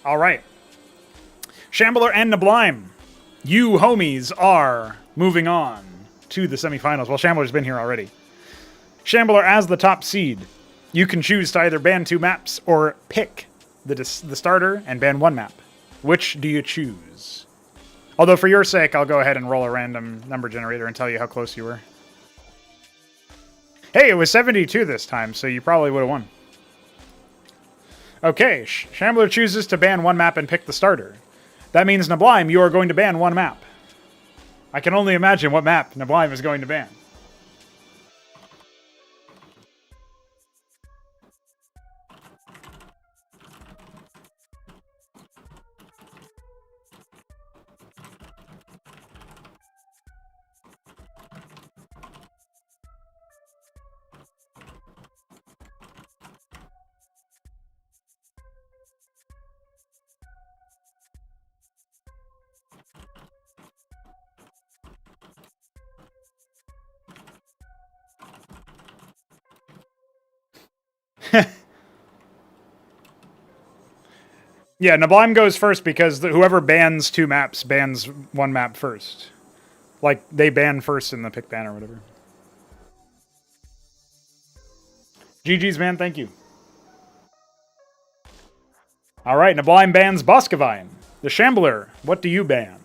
All right. Shambler and Neblime, you homies are moving on to the semifinals. Well, Shambler's been here already. Shambler as the top seed. You can choose to either ban 2 maps or pick the starter and ban 1 map. Which do you choose? Although for your sake, I'll go ahead and roll a random number generator and tell you how close you were. Hey, it was 72 this time, so you probably would have won. Okay, Shambler chooses to ban 1 map and pick the starter. That means, Neblime, you are going to ban 1 map. I can only imagine what map Neblime is going to ban. Yeah, Neblime goes first because whoever bans 2 maps bans 1 map first. Like, they ban first in the pick ban or whatever. GG's, man. Thank you. All right, Neblime bans Boskevine. The Shambler, what do you ban?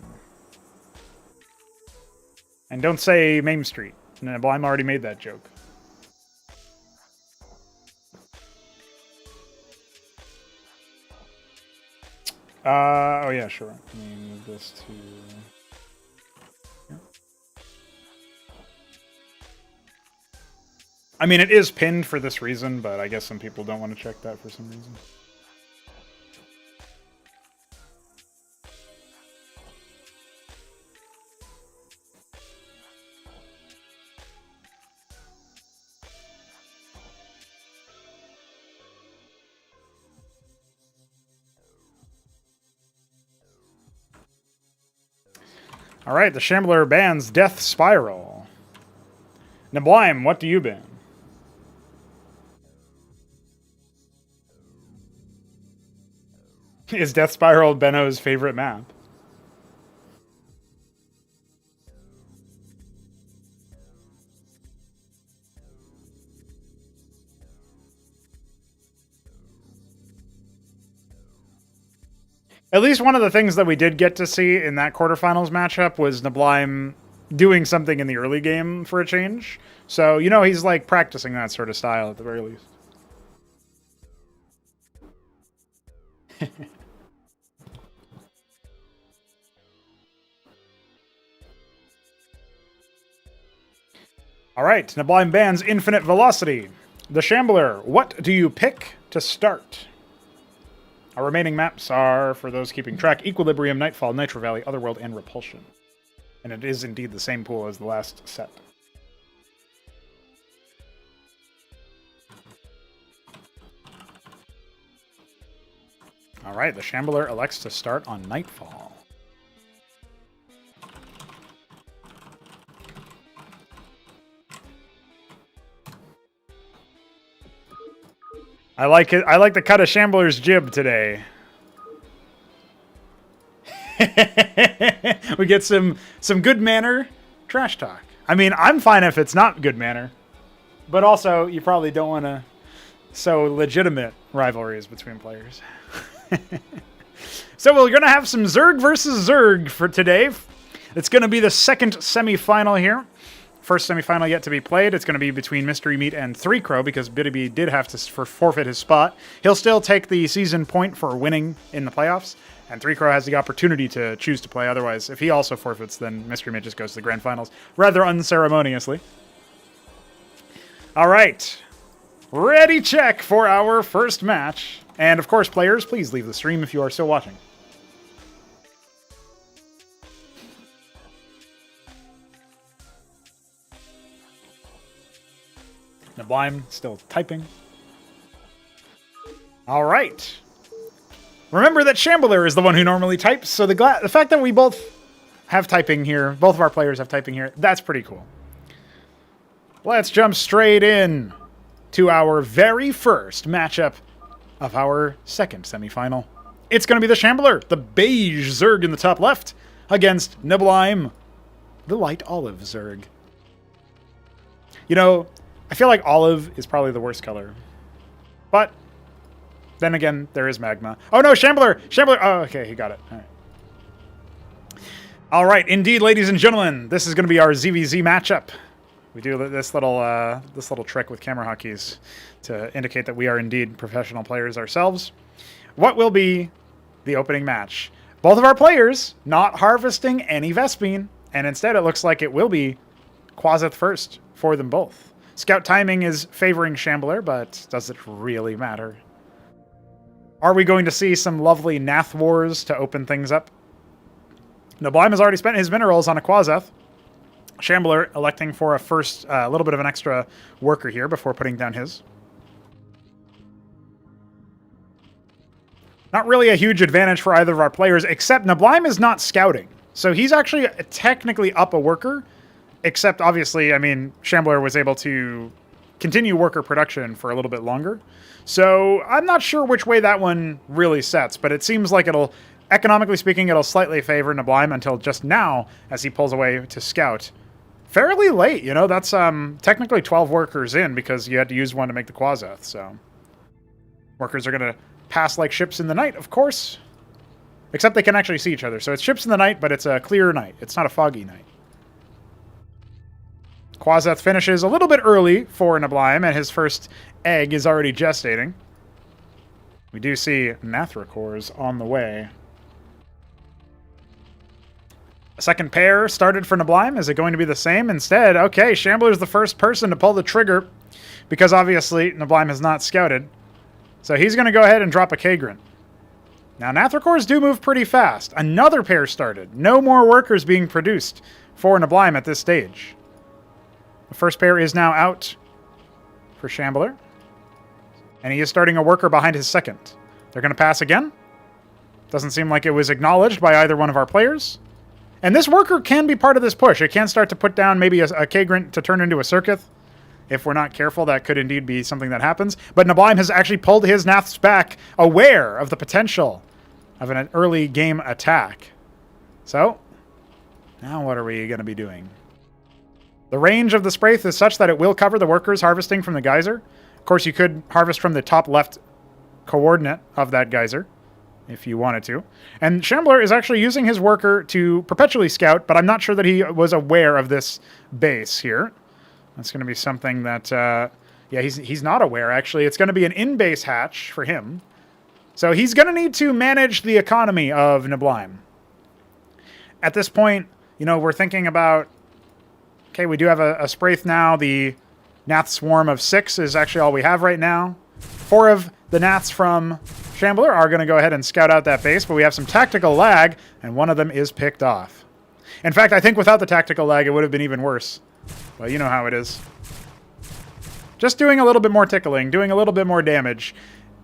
And don't say Main Street. Neblime already made that joke. Oh yeah, sure. Let me move this to here. I mean, it is pinned for this reason, but I guess some people don't want to check that for some reason. All right, the Shambler bans Death Spiral. Neblime, what do you ban? Is Death Spiral Benno's favorite map? At least one of the things that we did get to see in that quarterfinals matchup was Neblime doing something in the early game for a change. So, you know, he's like practicing that sort of style at the very least. All right, Neblime bans Infinite Velocity. The Shambler, what do you pick to start? Our remaining maps are, for those keeping track, Equilibrium, Nightfall, Nitro Valley, Otherworld, and Repulsion. And it is indeed the same pool as the last set. All right, the Shambler elects to start on Nightfall. I like it. I like the cut of Shambler's jib today. We get some good manner trash talk. I mean, I'm fine if it's not good manner, but also you probably don't want to sow legitimate rivalries between players. So we're gonna have some Zerg versus Zerg for today. It's gonna be the second semifinal here. First semifinal yet to be played. It's going to be between Mystery Meat and 3Crow because BW did have to forfeit his spot. He'll still take the season point for winning in the playoffs, and 3Crow has the opportunity to choose to play. Otherwise, if he also forfeits, then Mystery Meat just goes to the grand finals rather unceremoniously. All right. Ready, check for our first match. And of course, players, please leave the stream if you are still watching. Neblime still typing. All right. Remember that Shambler is the one who normally types, so the fact that we both have typing here, both of our players have typing here, that's pretty cool. Let's jump straight in to our very first matchup of our second semifinal. It's going to be the Shambler, the beige Zerg in the top left, against Neblime, the light olive Zerg. You know, I feel like olive is probably the worst color. But then again, there is magma. Oh no, Shambler! Shambler! Oh, okay, he got it. All right. All right, indeed, ladies and gentlemen, this is going to be our ZVZ matchup. We do this little trick with camera hotkeys to indicate that we are indeed professional players ourselves. What will be the opening match? Both of our players not harvesting any Vespene, and instead it looks like it will be Quaseth first for them both. Scout timing is favoring Shambler, but does it really matter? Are we going to see some lovely Nath Wars to open things up? Neblime has already spent his minerals on a Quaseth. Shambler electing for a first, little bit of an extra worker here before putting down his. Not really a huge advantage for either of our players, except Neblime is not scouting. So he's actually technically up a worker, except obviously, I mean, Shambler was able to continue worker production for a little bit longer. So I'm not sure which way that one really sets, but it seems like it'll, economically speaking, it'll slightly favor Neblime until just now as he pulls away to scout. Fairly late, you know, that's technically 12 workers in because you had to use one to make the Quaseth, so. Workers are going to pass like ships in the night, of course. Except they can actually see each other. So it's ships in the night, but it's a clear night. It's not a foggy night. Quaseth finishes a little bit early for Neblime, and his first egg is already gestating. We do see Nathracores on the way. A second pair started for Neblime. Is it going to be the same instead? Okay, Shambler's the first person to pull the trigger because obviously Neblime has not scouted. So he's going to go ahead and drop a Kagrant. Now, Nathracores do move pretty fast. Another pair started. No more workers being produced for Neblime at this stage. The first pair is now out for Shambler. And he is starting a worker behind his second. They're going to pass again. Doesn't seem like it was acknowledged by either one of our players. And this worker can be part of this push. It can start to put down maybe a Kagrant to turn into a Circuith. If we're not careful, that could indeed be something that happens. But Neblime has actually pulled his Naths back, aware of the potential of an early game attack. So, now what are we going to be doing? The range of the Spraith is such that it will cover the workers harvesting from the geyser. Of course, you could harvest from the top left coordinate of that geyser, if you wanted to. And Shambler is actually using his worker to perpetually scout, but I'm not sure that he was aware of this base here. That's going to be something that, yeah, he's not aware, actually. It's going to be an in-base hatch for him. So he's going to need to manage the economy of Neblime. At this point, you know, we're thinking about, okay, we do have a Spraith now. The Nath Swarm of 6 is actually all we have right now. 4 of the Naths from Shambler are going to go ahead and scout out that base, but we have some tactical lag, and one of them is picked off. In fact, I think without the tactical lag, it would have been even worse. Well, you know how it is. Just doing a little bit more tickling, doing a little bit more damage.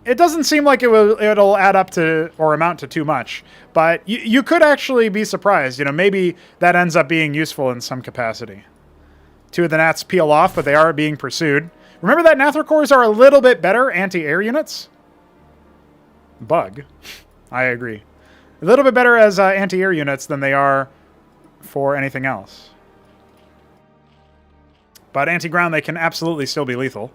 It doesn't seem like it'll add up to or amount to too much, but you could actually be surprised. You know, maybe that ends up being useful in some capacity. 2 of the Nats peel off, but they are being pursued. Remember that Nathracores are a little bit better anti-air units? Bug. I agree. A little bit better as anti-air units than they are for anything else. But anti-ground, they can absolutely still be lethal.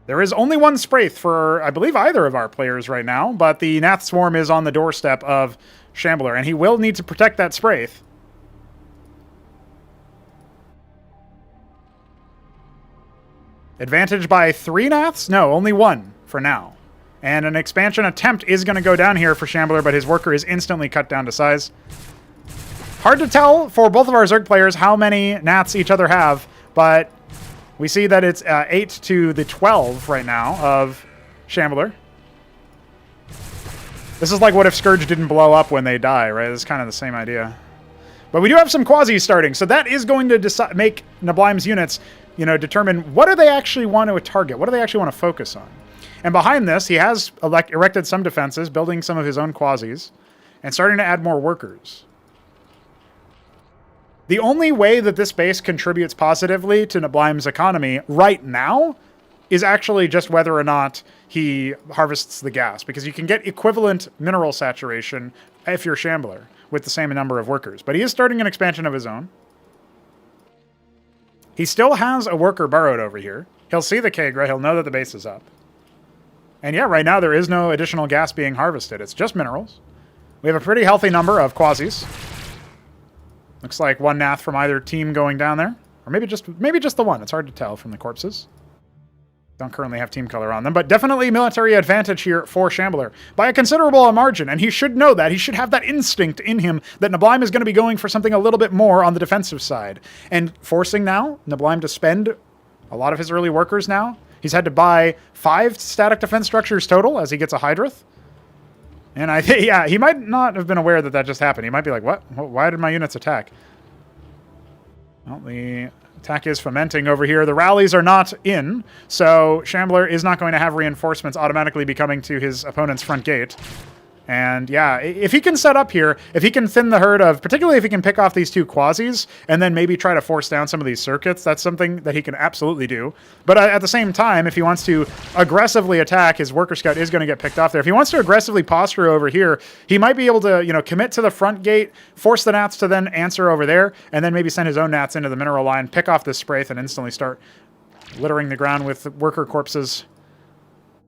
There is only one Spraith for, I believe, either of our players right now, but the Nath Swarm is on the doorstep of Shambler, and he will need to protect that Spraith. Advantage by 3 Naths? No, only 1 for now. And an expansion attempt is going to go down here for Shambler, but his worker is instantly cut down to size. Hard to tell for both of our Zerg players how many Nats each other have, but we see that it's 8 to the 12 right now of Shambler. This is like what if Scourge didn't blow up when they die, right? It's kind of the same idea. But we do have some Quasis starting, so that is going to make Neblime's units, you know, determine what do they actually want to target? What do they actually want to focus on? And behind this, he has erected some defenses, building some of his own Quasis, and starting to add more workers. The only way that this base contributes positively to Neblime's economy right now is actually just whether or not he harvests the gas, because you can get equivalent mineral saturation if you're Shambler with the same number of workers. But he is starting an expansion of his own. He still has a worker burrowed over here. He'll see the Kagra. He'll know that the base is up. And yeah, right now there is no additional gas being harvested. It's just minerals. We have a pretty healthy number of quasis. Looks like one Nath from either team going down there. Or maybe just the one. It's hard to tell from the corpses. Don't currently have team color on them, but definitely military advantage here for Shambler by a considerable margin, and he should know that. He should have that instinct in him that Neblime is going to be going for something a little bit more on the defensive side. And forcing now Neblime to spend a lot of his early workers now. He's had to buy 5 static defense structures total as he gets a Hydrith. And I think, yeah, he might not have been aware that that just happened. He might be like, what? Why did my units attack? Well, the attack is fomenting over here. The rallies are not in, so Shambler is not going to have reinforcements automatically be coming to his opponent's front gate. And yeah, if he can set up here, if he can thin the herd of, particularly if he can pick off these 2 quasis and then maybe try to force down some of these circuits, that's something that he can absolutely do. But at the same time, if he wants to aggressively attack, his worker scout is going to get picked off there. If he wants to aggressively posture over here, he might be able to, you know, commit to the front gate, force the Nats to then answer over there, and then maybe send his own Nats into the mineral line, pick off this Spraith, and instantly start littering the ground with worker corpses.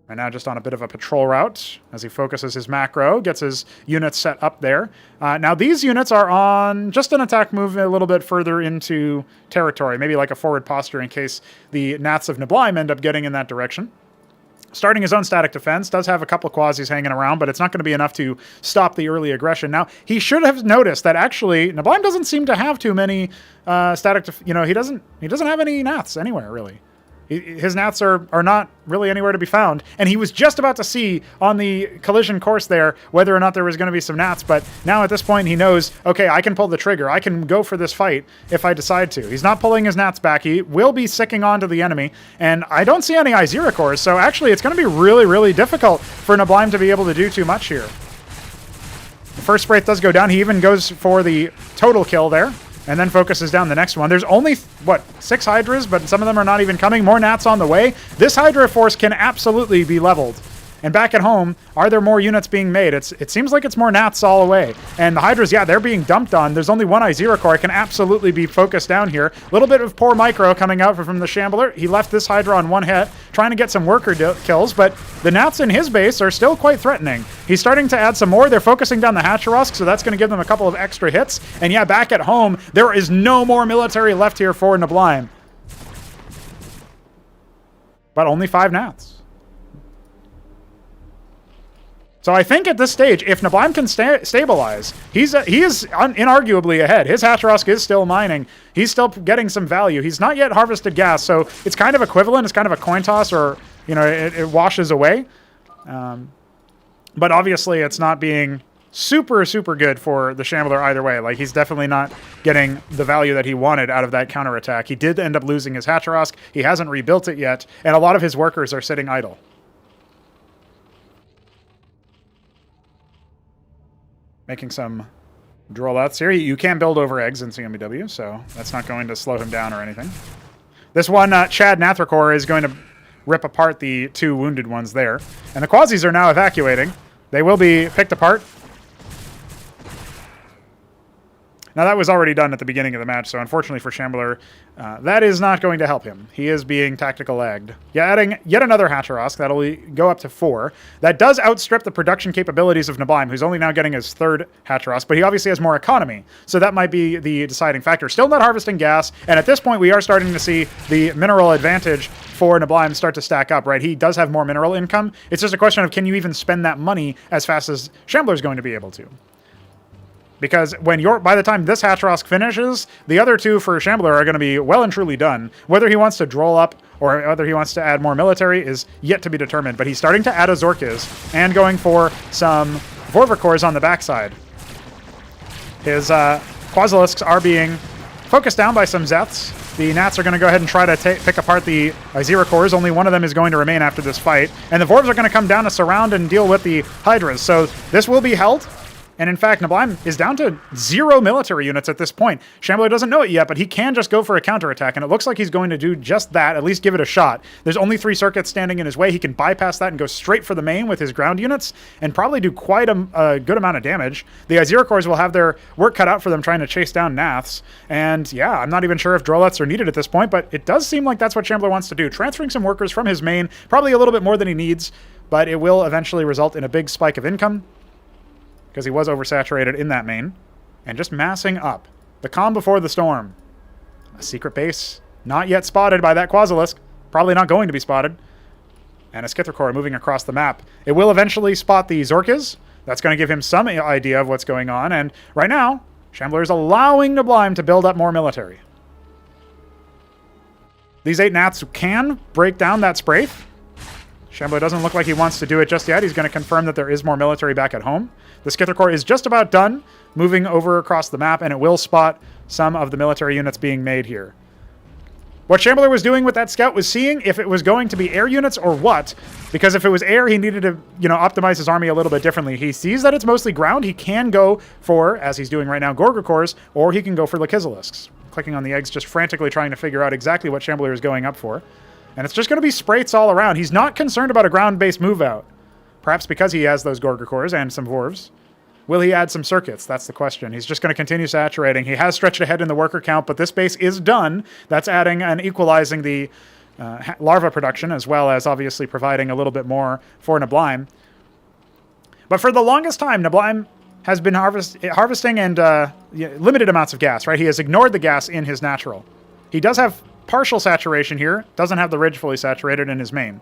Right now just on a bit of a patrol route as he focuses his macro, gets his units set up there. Now these units are on just an attack move a little bit further into territory, maybe like a forward posture in case the Nats of Neblime end up getting in that direction. Starting his own static defense, does have a couple quasis hanging around, but it's not going to be enough to stop the early aggression. Now, he should have noticed that actually Neblime doesn't seem to have too many static, you know, he doesn't have any Nats anywhere, really. His Nats are not really anywhere to be found. And he was just about to see on the collision course there whether or not there was going to be some Nats. But now at this point he knows, okay, I can pull the trigger. I can go for this fight if I decide to. He's not pulling his Nats back. He will be sicking onto the enemy. And I don't see any Izira cores. So actually it's going to be really, really difficult for Neblime to be able to do too much here. The first Spraith does go down. He even goes for the total kill there. And then focuses down the next one. There's only, what, 6 Hydras, but some of them are not even coming. More Nats on the way. This Hydra force can absolutely be leveled. And back at home, are there more units being made? It seems like it's more Nats all the way. And the Hydras, yeah, they're being dumped on. There's only one Izira core. It can absolutely be focused down here. A little bit of poor micro coming out from the Shambler. He left this Hydra on one hit, trying to get some worker kills, but the Nats in his base are still quite threatening. He's starting to add some more. They're focusing down the Hatcherosk, so that's going to give them a couple of extra hits. And yeah, back at home, there is no more military left here for Neblime. But only 5 Nats. So I think at this stage, if Neblime can stabilize, he is inarguably ahead. His Hatcherosk is still mining. He's still getting some value. He's not yet harvested gas, so it's kind of equivalent. It's kind of a coin toss, or you know, it washes away. But obviously, it's not being super, super good for the Shambler either way. Like, he's definitely not getting the value that he wanted out of that counterattack. He did end up losing his Hatcherosk. He hasn't rebuilt it yet, and a lot of his workers are sitting idle. Making some draw outs here. You can build over eggs in CMBW, so that's not going to slow him down or anything. This one, Chad Nathrakor is going to rip apart the 2 wounded ones there. And the Quasis are now evacuating. They will be picked apart. Now, that was already done at the beginning of the match, so unfortunately for Shambler, that is not going to help him. He is being tactical lagged. Yeah, adding yet another Hatcherosk. That'll go up to 4. That does outstrip the production capabilities of Neblime, who's only now getting his 3rd Hatcherosk, but he obviously has more economy, so that might be the deciding factor. Still not harvesting gas, and at this point we are starting to see the mineral advantage for Neblime start to stack up, right? He does have more mineral income. It's just a question of, can you even spend that money as fast as Shambler's going to be able to? Because by the time this Hatcherosk finishes, the other 2 for Shambler are going to be well and truly done. Whether he wants to droll up or whether he wants to add more military is yet to be determined. But he's starting to add a Zorkiz and going for some Vorvercores on the backside. His Quasilisks are being focused down by some Zeths. The Nats are going to go ahead and try to pick apart the Izira cores. Only one of them is going to remain after this fight. And the Vorvs are going to come down to surround and deal with the Hydras. So this will be held. And in fact, neblime is down to 0 military units at this point. Shambler doesn't know it yet, but he can just go for a counterattack, and it looks like he's going to do just that, at least give it a shot. There's only 3 circuits standing in his way. He can bypass that and go straight for the main with his ground units and probably do quite a good amount of damage. The Azir cores will have their work cut out for them trying to chase down Naths. And yeah, I'm not even sure if Drolets are needed at this point, but it does seem like that's what Shambler wants to do. Transferring some workers from his main, probably a little bit more than he needs, but it will eventually result in a big spike of income, because he was oversaturated in that main, and just massing up. The calm before the storm. A secret base, not yet spotted by that Quasilisk. Probably not going to be spotted. And a Skittercore moving across the map. It will eventually spot the Zorkis. That's going to give him some idea of what's going on, and right now, Shambler is allowing neblime to build up more military. These 8 Naths can break down that Spraith. Shambler doesn't look like he wants to do it just yet. He's going to confirm that there is more military back at home. The Skittercore is just about done, moving over across the map, and it will spot some of the military units being made here. What Shambler was doing with that scout was seeing if it was going to be air units or what, because if it was air, he needed to, optimize his army a little bit differently. He sees that it's mostly ground. He can go for, as he's doing right now, Gorgacores, or he can go for Lakizilisks. Clicking on the eggs, just frantically trying to figure out exactly what Shambler is going up for. And it's just going to be Spraiths all around. He's not concerned about a ground-based move-out. Perhaps because he has those Gorgacores and some Vorvs. Will he add some circuits? That's the question. He's just going to continue saturating. He has stretched ahead in the worker count, but this base is done. That's adding and equalizing the larva production, as well as obviously providing a little bit more for neblime. But for the longest time, neblime has been harvesting and limited amounts of gas, right? He has ignored the gas in his natural. He does have partial saturation here, doesn't have the ridge fully saturated in his main.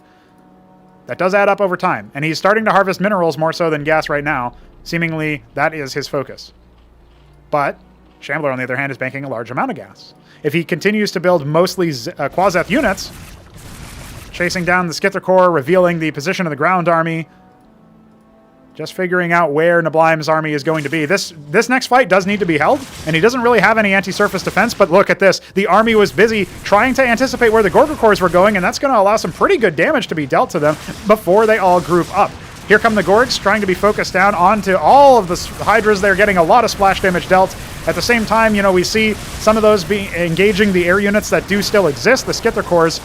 That does add up over time, and he's starting to harvest minerals more so than gas right now. Seemingly, that is his focus. But Shambler, on the other hand, is banking a large amount of gas. If he continues to build mostly Quaseth units, chasing down the Skittercore, revealing the position of the ground army, just figuring out where neblime's army is going to be. This next fight does need to be held, and he doesn't really have any anti-surface defense, but look at this. The army was busy trying to anticipate where the Gorgacores were going, and that's going to allow some pretty good damage to be dealt to them before they all group up. Here come the Gorgs, trying to be focused down onto all of the Hydras. They're getting a lot of splash damage dealt. At the same time, we see some of those engaging the air units that do still exist, the Skittercores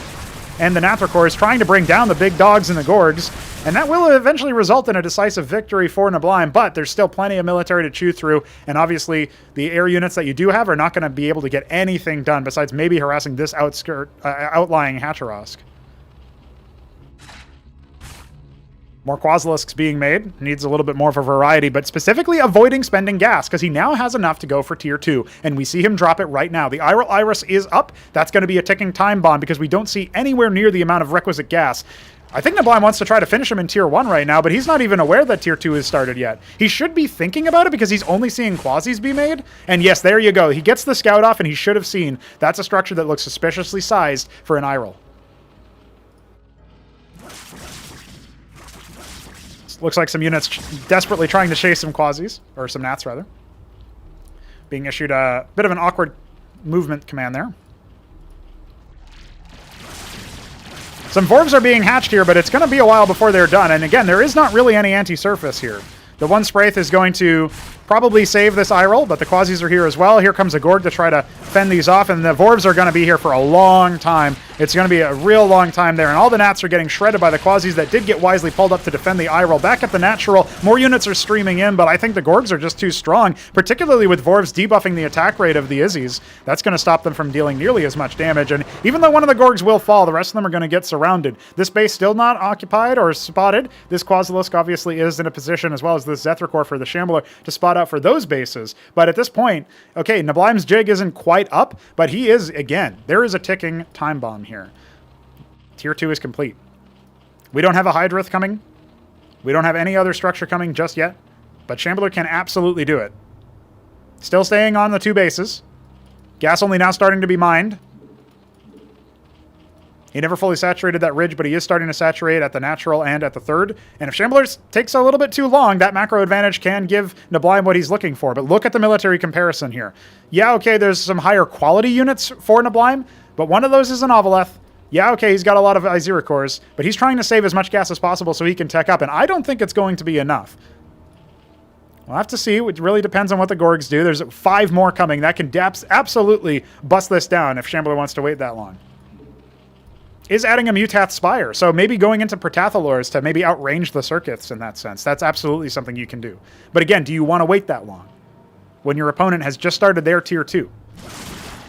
and the Nathracores, trying to bring down the big dogs and the Gorgs. And that will eventually result in a decisive victory for neblime, but there's still plenty of military to chew through, and obviously the air units that you do have are not going to be able to get anything done besides maybe harassing this outlying Hacharosk. More Quasilisks being made. Needs a little bit more of a variety, but specifically avoiding spending gas, because he now has enough to go for tier 2, and we see him drop it right now. The Iris is up. That's going to be a ticking time bomb, because we don't see anywhere near the amount of requisite gas. I think neblime wants to try to finish him in tier 1 right now, but he's not even aware that tier 2 is started yet. He should be thinking about it because he's only seeing Quasis be made. And yes, there you go. He gets the scout off, and he should have seen that's a structure that looks suspiciously sized for an Iral. Looks like some units desperately trying to chase some Quasis, or some Nats rather. Being issued a bit of an awkward movement command there. Some Vorvs are being hatched here, but it's going to be a while before they're done. And again, there is not really any anti-surface here. The one Spraith is going to probably save this Iral, but the Quasis are here as well. Here comes a Gorg to try to fend these off, and the Vorvs are going to be here for a long time. It's going to be a real long time there, and all the Nats are getting shredded by the Quasis that did get wisely pulled up to defend the Iral. Back at the natural, more units are streaming in, but I think the Gorgs are just too strong, particularly with Vorvs debuffing the attack rate of the Izzies. That's going to stop them from dealing nearly as much damage, and even though one of the Gorgs will fall, the rest of them are going to get surrounded. This base still not occupied or spotted. This Quasilisk obviously is in a position, as well as this Zethracore for the Shambler, to spot out for those bases. But at this point, okay, neblime's jig isn't quite up, but he is, again, there is a ticking time bomb here. Tier 2 is complete. We don't have a Hydrith coming. We don't have any other structure coming just yet, but Shambler can absolutely do it. Still staying on the 2 bases. Gas only now starting to be mined. He never fully saturated that ridge, but he is starting to saturate at the natural and at the 3rd. And if Shambler takes a little bit too long, that macro advantage can give neblime what he's looking for. But look at the military comparison here. Yeah, okay, there's some higher quality units for neblime, but one of those is an Ovaleth. Yeah, okay, he's got a lot of Aziricores, but he's trying to save as much gas as possible so he can tech up, and I don't think it's going to be enough. We'll have to see. It really depends on what the Gorgs do. There's 5 more coming. That can absolutely bust this down if Shambler wants to wait that long. Is adding a Mutath Spire. So maybe going into Protathalors to maybe outrange the circuits in that sense. That's absolutely something you can do. But again, do you want to wait that long when your opponent has just started their tier 2?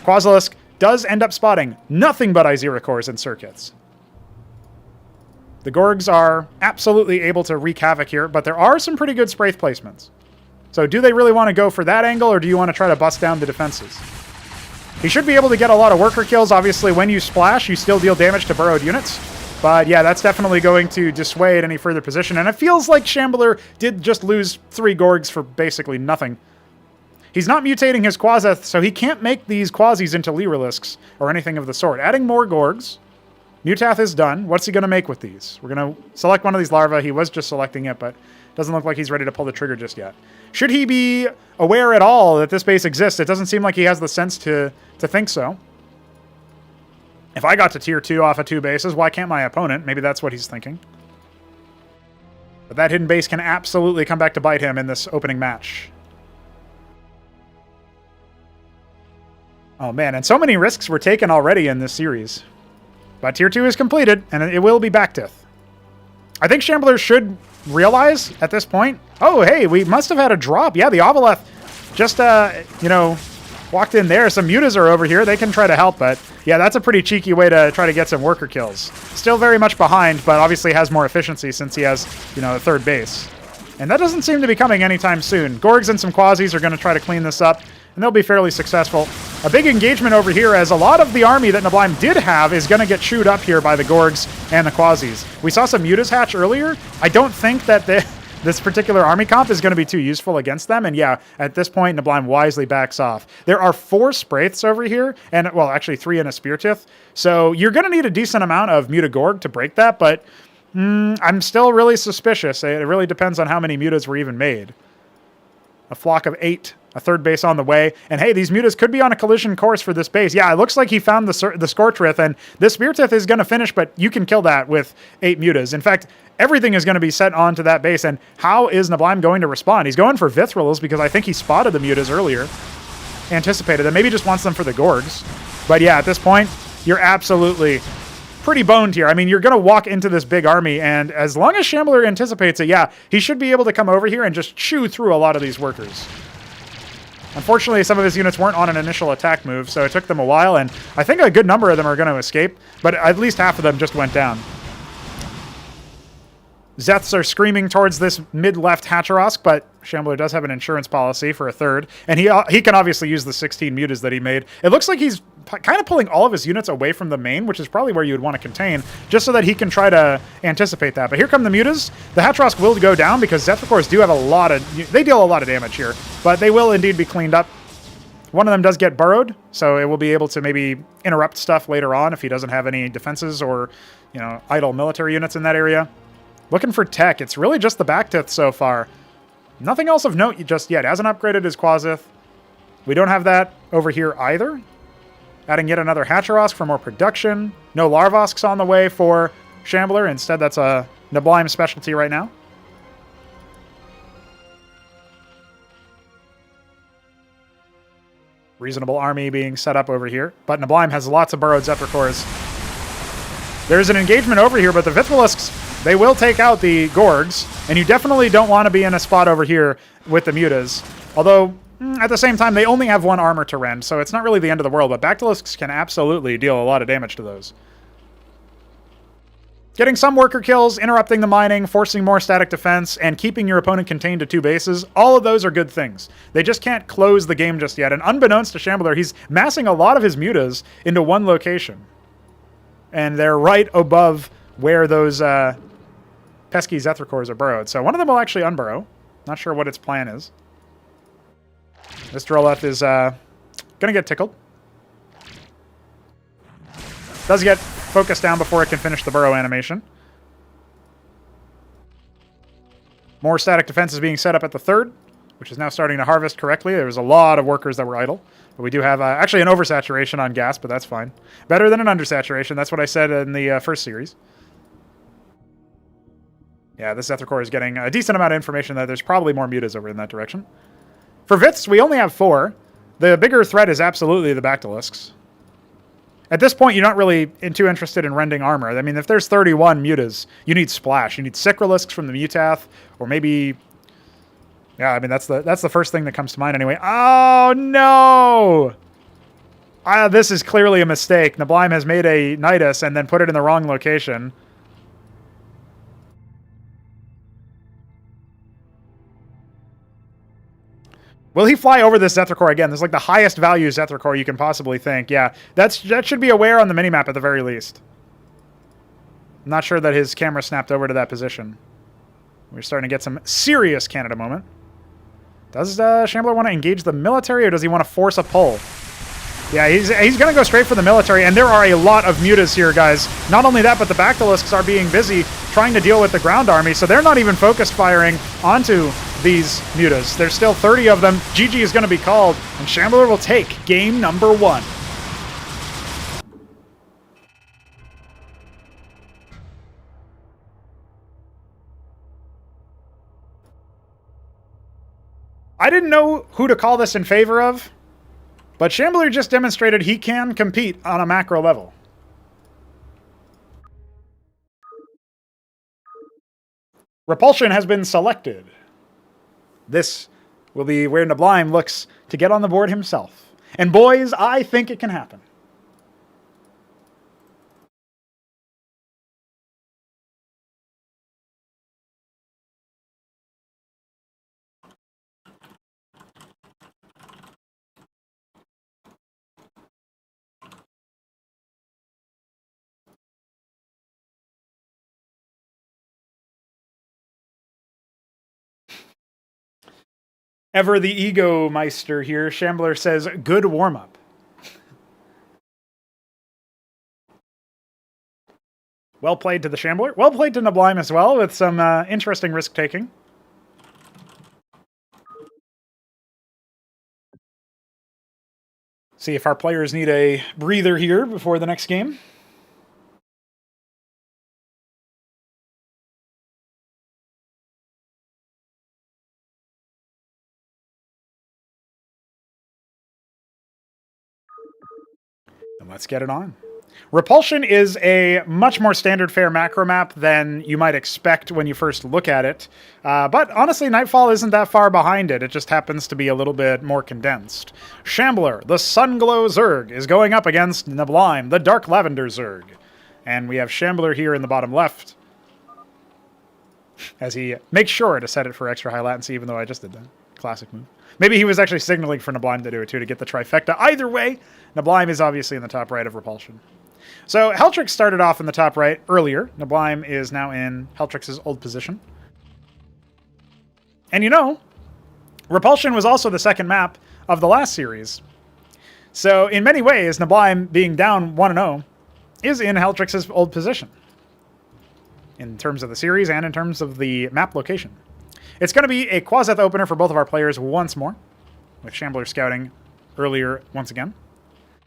Quasilisk does end up spotting nothing but Izira cores and circuits. The Gorgs are absolutely able to wreak havoc here, but there are some pretty good Spraith placements. So do they really want to go for that angle, or do you want to try to bust down the defenses? He should be able to get a lot of worker kills. Obviously, when you splash, you still deal damage to burrowed units. But yeah, that's definitely going to dissuade any further position. And it feels like Shambler did just lose 3 Gorgs for basically nothing. He's not mutating his Quaseth, so he can't make these Quasis into Lyrilisks or anything of the sort. Adding more Gorgs. Mutath is done. What's he going to make with these? We're going to select one of these larvae. He was just selecting it, but doesn't look like he's ready to pull the trigger just yet. Should he be aware at all that this base exists? It doesn't seem like he has the sense to think so. If I got to tier 2 off of 2 bases, why can't my opponent? Maybe that's what he's thinking. But that hidden base can absolutely come back to bite him in this opening match. Oh man, and so many risks were taken already in this series. But tier 2 is completed, and it will be Backtith. I think Shambler should realize at this point, oh hey, we must have had a drop. Yeah, the Ovaleth just, walked in there. Some mutas are over here. They can try to help, but yeah, that's a pretty cheeky way to try to get some worker kills. Still very much behind, but obviously has more efficiency since he has, a third base. And that doesn't seem to be coming anytime soon. Gorgs and some Quasis are going to try to clean this up, and they'll be fairly successful. A big engagement over here, as a lot of the army that Neblime did have is going to get chewed up here by the Gorgs and the Quasis. We saw some mutas hatch earlier. I don't think that this particular army comp is going to be too useful against them. And yeah, at this point, Neblime wisely backs off. There are 4 Spraiths over here, and well, actually 3 in a Speartith. So you're going to need a decent amount of Mutagorg to break that, but I'm still really suspicious. It really depends on how many mutas were even made. A flock of 8. A third base on the way. And hey, these mutas could be on a collision course for this base. Yeah, it looks like he found the Scorchrith, and this Speartith is going to finish, but you can kill that with 8 mutas. In fact, everything is going to be set onto that base. And how is Neblime going to respond? He's going for Vithrils because I think he spotted the mutas earlier. Anticipated them. Maybe just wants them for the Gorgs. But yeah, at this point, you're absolutely pretty boned here. I mean, you're going to walk into this big army, and as long as Shambler anticipates it, yeah, he should be able to come over here and just chew through a lot of these workers. Unfortunately, some of his units weren't on an initial attack move, so it took them a while, and I think a good number of them are going to escape, but at least half of them just went down. Zeths are screaming towards this mid-left Hatcherosk, but Shambler does have an insurance policy for a third, and he can obviously use the 16 mutas that he made. It looks like he's kind of pulling all of his units away from the main, which is probably where you would want to contain, just so that he can try to anticipate that. But here come the mutas. The Hatcherosk will go down because Zethicores do have they deal a lot of damage here, but they will indeed be cleaned up. One of them does get burrowed, so it will be able to maybe interrupt stuff later on if he doesn't have any defenses or, idle military units in that area. Looking for tech. It's really just the Backtith so far. Nothing else of note just yet. Hasn't upgraded his Quasith. We don't have that over here either. Adding yet another Hatcherosk for more production. No Larvosks on the way for Shambler. Instead, that's a Neblime specialty right now. Reasonable army being set up over here. But Neblime has lots of burrowed Zethicores. There's an engagement over here, but the Vithrilisks, they will take out the Gorgs, and you definitely don't want to be in a spot over here with the mutas. Although, at the same time, they only have 1 armor to rend, so it's not really the end of the world, but Bactylisks can absolutely deal a lot of damage to those. Getting some worker kills, interrupting the mining, forcing more static defense, and keeping your opponent contained to 2 bases, all of those are good things. They just can't close the game just yet, and unbeknownst to Shambler, he's massing a lot of his mutas into 1 location. And they're right above where those pesky Zethicores are burrowed. So one of them will actually unburrow. Not sure what its plan is. This Droleth is going to get tickled. Does get focused down before it can finish the burrow animation. More static defense is being set up at the 3rd, which is now starting to harvest correctly. There was a lot of workers that were idle. But we do have actually an oversaturation on gas, but that's fine. Better than an undersaturation. That's what I said in the first series. Yeah, this Zethra Core is getting a decent amount of information that there's probably more mutas over in that direction. For Vits, we only have 4. The bigger threat is absolutely the Bactylisks. At this point, you're not really too interested in rending armor. I mean, if there's 31 mutas, you need Splash. You need Sicrilisks from the Mutath, or maybe... Yeah, I mean, that's the first thing that comes to mind anyway. Oh, no! This is clearly a mistake. Neblime has made a Nidus and then put it in the wrong location. Will he fly over this Zethra Core again? This is like the highest value Zethra Core you can possibly think. Yeah, that should be aware on the minimap at the very least. I'm not sure that his camera snapped over to that position. We're starting to get some serious Canada moment. Does Shambler want to engage the military, or does he want to force a pull? Yeah, he's going to go straight for the military, and there are a lot of mutas here, guys. Not only that, but the Bactylisks are being busy trying to deal with the ground army, so they're not even focused firing onto these mutas. There's still 30 of them. GG is going to be called, and Shambler will take game number 1. I didn't know who to call this in favor of, but Shambler just demonstrated he can compete on a macro level. Repulsion has been selected. This will be where Neblime looks to get on the board himself. And boys, I think it can happen. Ever the ego meister here, Shambler says, good warm-up. Well played to the Shambler. Well played to Neblime as well, with some interesting risk-taking. See if our players need a breather here before the next game. And let's get it on. Repulsion is a much more standard fare macro map than you might expect when you first look at it. But honestly, Nightfall isn't that far behind it. It just happens to be a little bit more condensed. Shambler, the Sunglow Zerg, is going up against Neblime, the Dark Lavender Zerg. And we have Shambler here in the bottom left, as he makes sure to set it for extra high latency, even though I just did that. Classic move. Maybe he was actually signaling for Neblime to do it too, to get the trifecta. Either way, Neblime is obviously in the top right of Repulsion. So Heltrix started off in the top right earlier. Neblime is now in Heltrix's old position. And you know, Repulsion was also the second map of the last series. So in many ways, Neblime being down 1-0 is in Heltrix's old position, in terms of the series and in terms of the map location. It's going to be a Quaseth opener for both of our players once more, with Shambler scouting earlier once again.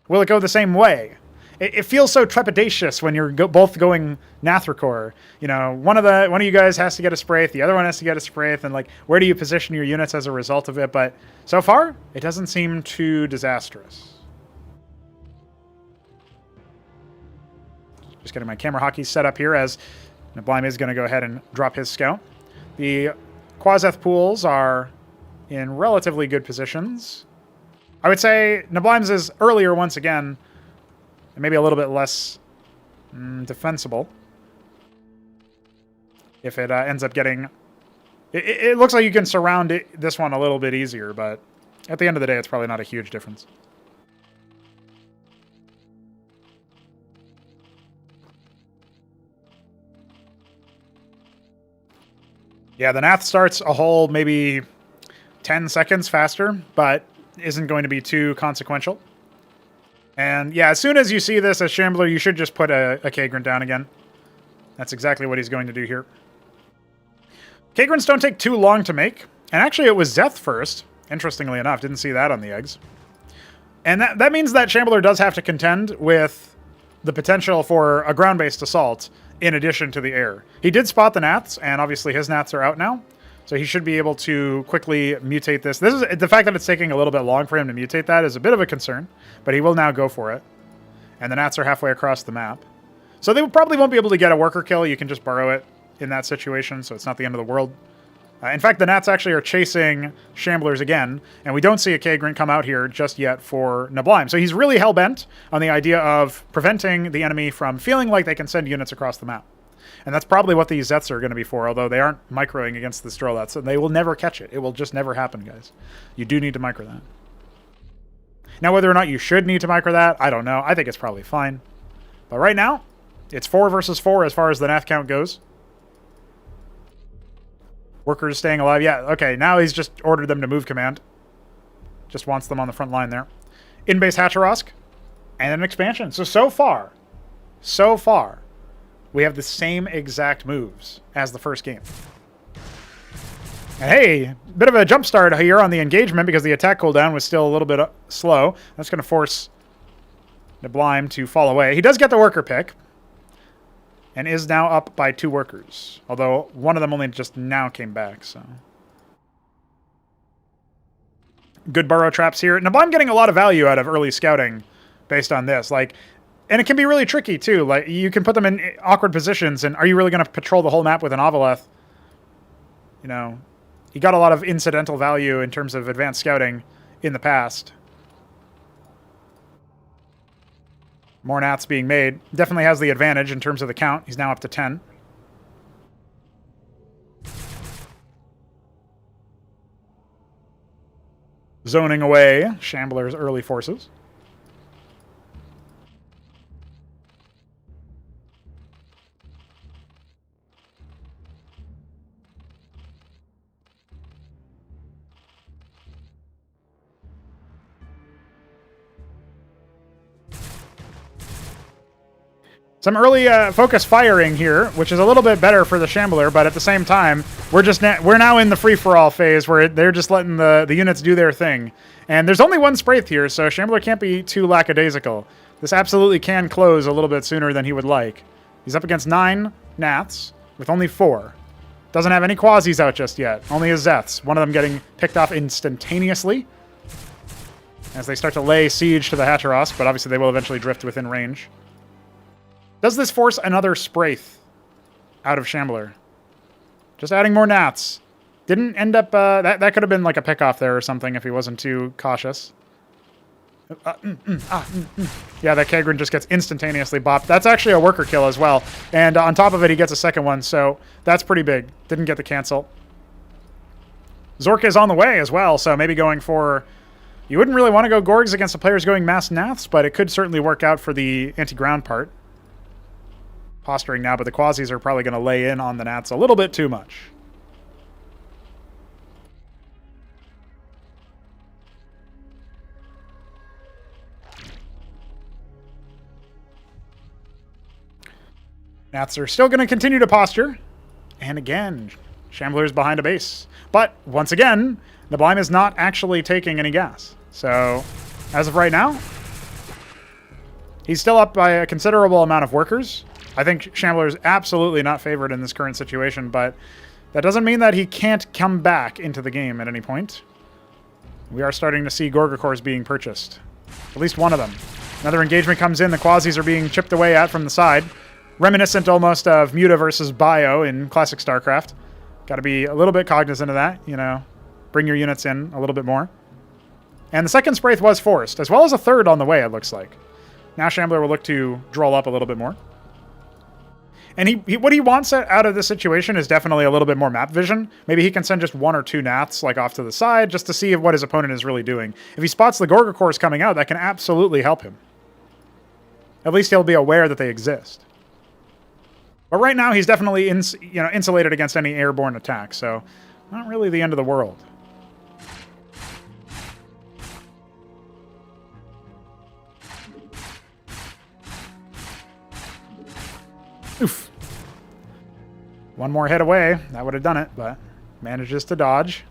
Will it go the same way? It feels so trepidatious when you're both going Nathrakor. You know, one of you guys has to get a Spraith, the other one has to get a Spraith, and like, where do you position your units as a result of it? But so far, it doesn't seem too disastrous. Just getting my camera hockey set up here as Neblime is going to go ahead and drop his scout. The Quaseth pools are in relatively good positions. I would say Neblime's is earlier once again, and maybe a little bit less defensible. If it ends up getting... It looks like you can surround this one a little bit easier, but at the end of the day, it's probably not a huge difference. Yeah, the Nath starts a whole maybe 10 seconds faster, but isn't going to be too consequential. And yeah, as soon as you see this as Shambler, you should just put a Kagrun down again. That's exactly what he's going to do here. Kagruns don't take too long to make. And actually, it was Zeth first, interestingly enough. Didn't see that on the eggs. And that means that Shambler does have to contend with the potential for a ground-based assault in addition to the air. He did spot the gnats, and obviously his gnats are out now, so he should be able to quickly mutate this. This is the fact that it's taking a little bit long for him to mutate that is a bit of a concern, but he will now go for it. And the gnats are halfway across the map. So they probably won't be able to get a worker kill. You can just borrow it in that situation, so it's not the end of the world. In fact, the gnats actually are chasing Shamblers again, and we don't see a Kagrant come out here just yet for Neblime. So he's really hell-bent on the idea of preventing the enemy from feeling like they can send units across the map. And that's probably what these Zets are going to be for, although they aren't microing against the Strolats, and they will never catch it. It will just never happen, guys. You do need to micro that. Now, whether or not you should need to micro that, I don't know. I think it's probably fine. But right now, it's 4 versus 4 as far as the Nath count goes. Workers staying alive. Yeah, okay, now he's just ordered them to move command. Just wants them on the front line there. In-base Hatcherosk, and an expansion. So far, we have the same exact moves as the first game. And hey, bit of a jump start here on the engagement because the attack cooldown was still a little bit slow. That's going to force Neblime to fall away. He does get the worker pick. And is now up by 2 workers. Although one of them only just now came back, so. Good burrow traps here. Neblime getting a lot of value out of early scouting based on this. Like, and it can be really tricky, too. Like, you can put them in awkward positions, and are you really going to patrol the whole map with an Avaleth? You know, he got a lot of incidental value in terms of advanced scouting in the past. More gnats being made. Definitely has the advantage in terms of the count. He's now up to 10. Zoning away Shambler's early forces. Some early focus firing here, which is a little bit better for the Shambler, but at the same time, we're now in the free-for-all phase where they're just letting the units do their thing. And there's only one Spraith here, so Shambler can't be too lackadaisical. This absolutely can close a little bit sooner than he would like. He's up against 9 Gnats with only 4. Doesn't have any Quasis out just yet, only his Zeths. One of them getting picked off instantaneously as they start to lay siege to the Hatcherosk, but obviously they will eventually drift within range. Does this force another Spraith out of Shambler? Just adding more Gnats. Didn't end up... that could have been like a pick-off there or something if he wasn't too cautious. Yeah, that Kagrant just gets instantaneously bopped. That's actually a worker kill as well. And on top of it, he gets a second one, so that's pretty big. Didn't get the cancel. Zork is on the way as well, so maybe going for... You wouldn't really want to go Gorgs against the players going mass Naths, but it could certainly work out for the anti-ground part. Posturing now, but the Quasis are probably going to lay in on the Gnats a little bit too much. Gnats are still going to continue to posture. And again, Shambler's behind a base. But once again, Neblime is not actually taking any gas. So, as of right now, he's still up by a considerable amount of workers. I think Shambler is absolutely not favored in this current situation, but that doesn't mean that he can't come back into the game at any point. We are starting to see Gorgacores being purchased. At least one of them. Another engagement comes in. The Quasis are being chipped away at from the side. Reminiscent almost of Muta versus Bio in classic StarCraft. Got to be a little bit cognizant of that, you know. Bring your units in a little bit more. And the second Spraith was forced, as well as a third on the way, it looks like. Now Shambler will look to draw up a little bit more. And what he wants out of this situation is definitely a little bit more map vision. Maybe he can send just 1 or 2 Gnats like off to the side just to see what his opponent is really doing. If he spots the Gorgacores coming out, that can absolutely help him. At least he'll be aware that they exist. But right now he's definitely insulated against any airborne attack, so not really the end of the world. Oof. One more hit away. That would have done it, but manages to dodge.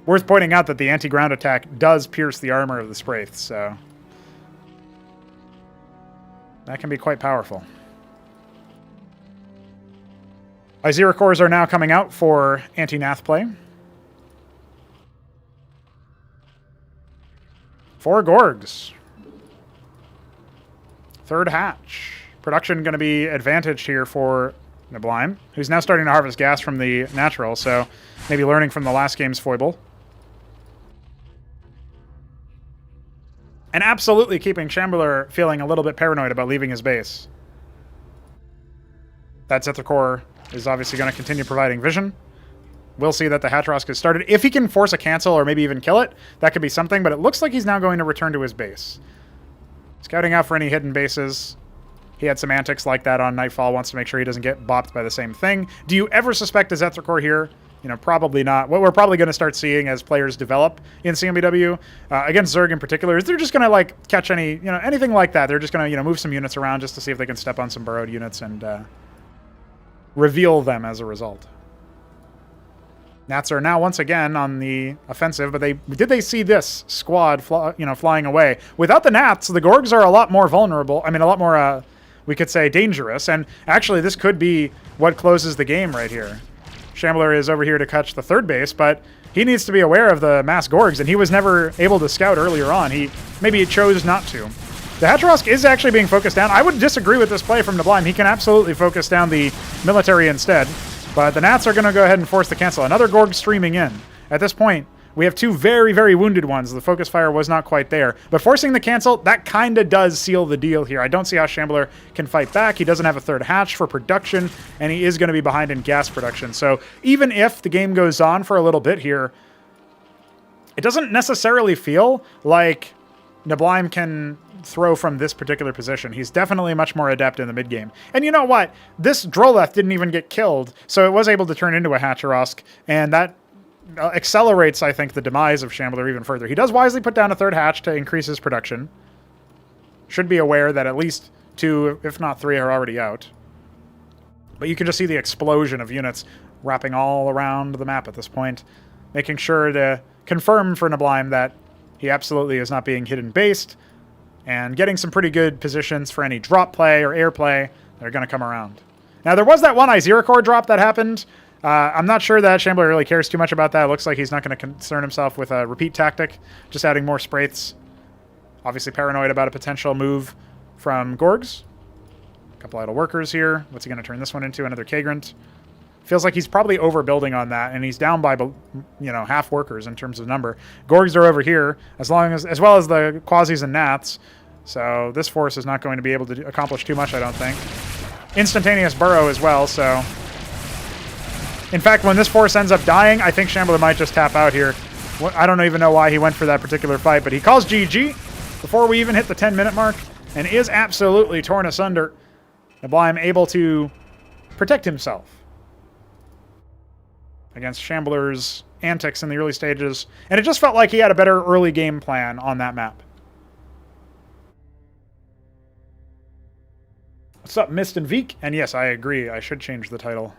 Worth pointing out that the anti-ground attack does pierce the armor of the Spraith, so... That can be quite powerful. Izira cores are now coming out for anti-Nath play. 4 Gorgs. 3rd hatch. Production going to be advantaged here for Neblime, who's now starting to harvest gas from the natural, so maybe learning from the last game's foible. And absolutely keeping Shambler feeling a little bit paranoid about leaving his base. That Zither core is obviously going to continue providing vision. We'll see that the Hatrosk is started. If he can force a cancel or maybe even kill it, that could be something, but it looks like he's now going to return to his base. Scouting out for any hidden bases. He had some antics like that on Nightfall, wants to make sure he doesn't get bopped by the same thing. Do you ever suspect a Zither core here? You know, probably not. What we're probably going to start seeing as players develop in CMBW, against Zerg in particular, is they're just going to, like, catch anything like that. They're just going to, move some units around just to see if they can step on some burrowed units and reveal them as a result. Nats are now once again on the offensive, but did they see this squad flying away? Without the Nats, the Gorgs are a lot more vulnerable. I mean, a lot more, we could say, dangerous. And actually, this could be what closes the game right here. Shambler is over here to catch the 3rd base, but he needs to be aware of the mass Gorgs, and he was never able to scout earlier on. Maybe he chose not to. The Hatrosk is actually being focused down. I would disagree with this play from Neblime. He can absolutely focus down the military instead. But the Nats are going to go ahead and force the cancel. Another Gorg streaming in. At this point, we have 2 very, very wounded ones. The focus fire was not quite there. But forcing the cancel, that kind of does seal the deal here. I don't see how Shambler can fight back. He doesn't have a 3rd hatch for production, and he is going to be behind in gas production. So even if the game goes on for a little bit here, it doesn't necessarily feel like Neblime can throw from this particular position. He's definitely much more adept in the mid game. And you know what? This Droleth didn't even get killed, so it was able to turn into a Hatrosk, and that accelerates, I think, the demise of Shambler even further. He does wisely put down a 3rd hatch to increase his production. Should be aware that at least 2, if not 3, are already out. But you can just see the explosion of units wrapping all around the map at this point, making sure to confirm for Neblime that he absolutely is not being hidden based, and getting some pretty good positions for any drop play or air play that are going to come around. Now, there was that one Izira core drop that happened. I'm not sure that Shambler really cares too much about that. It looks like he's not going to concern himself with a repeat tactic, just adding more Spraiths. Obviously paranoid about a potential move from Gorgs. A couple idle workers here. What's he going to turn this one into? Another Kagrant. Feels like he's probably overbuilding on that, and he's down by, half workers in terms of number. Gorgs are over here, as well as the Quasis and Nats. So this force is not going to be able to accomplish too much, I don't think. Instantaneous burrow as well, so... In fact, when this force ends up dying, I think Shambler might just tap out here. I don't even know why he went for that particular fight, but he calls GG before we even hit the 10-minute mark, and is absolutely torn asunder. Neblime able to protect himself against Shambler's antics in the early stages, and it just felt like he had a better early game plan on that map. What's up, Mist and Veek? And yes, I agree, I should change the title.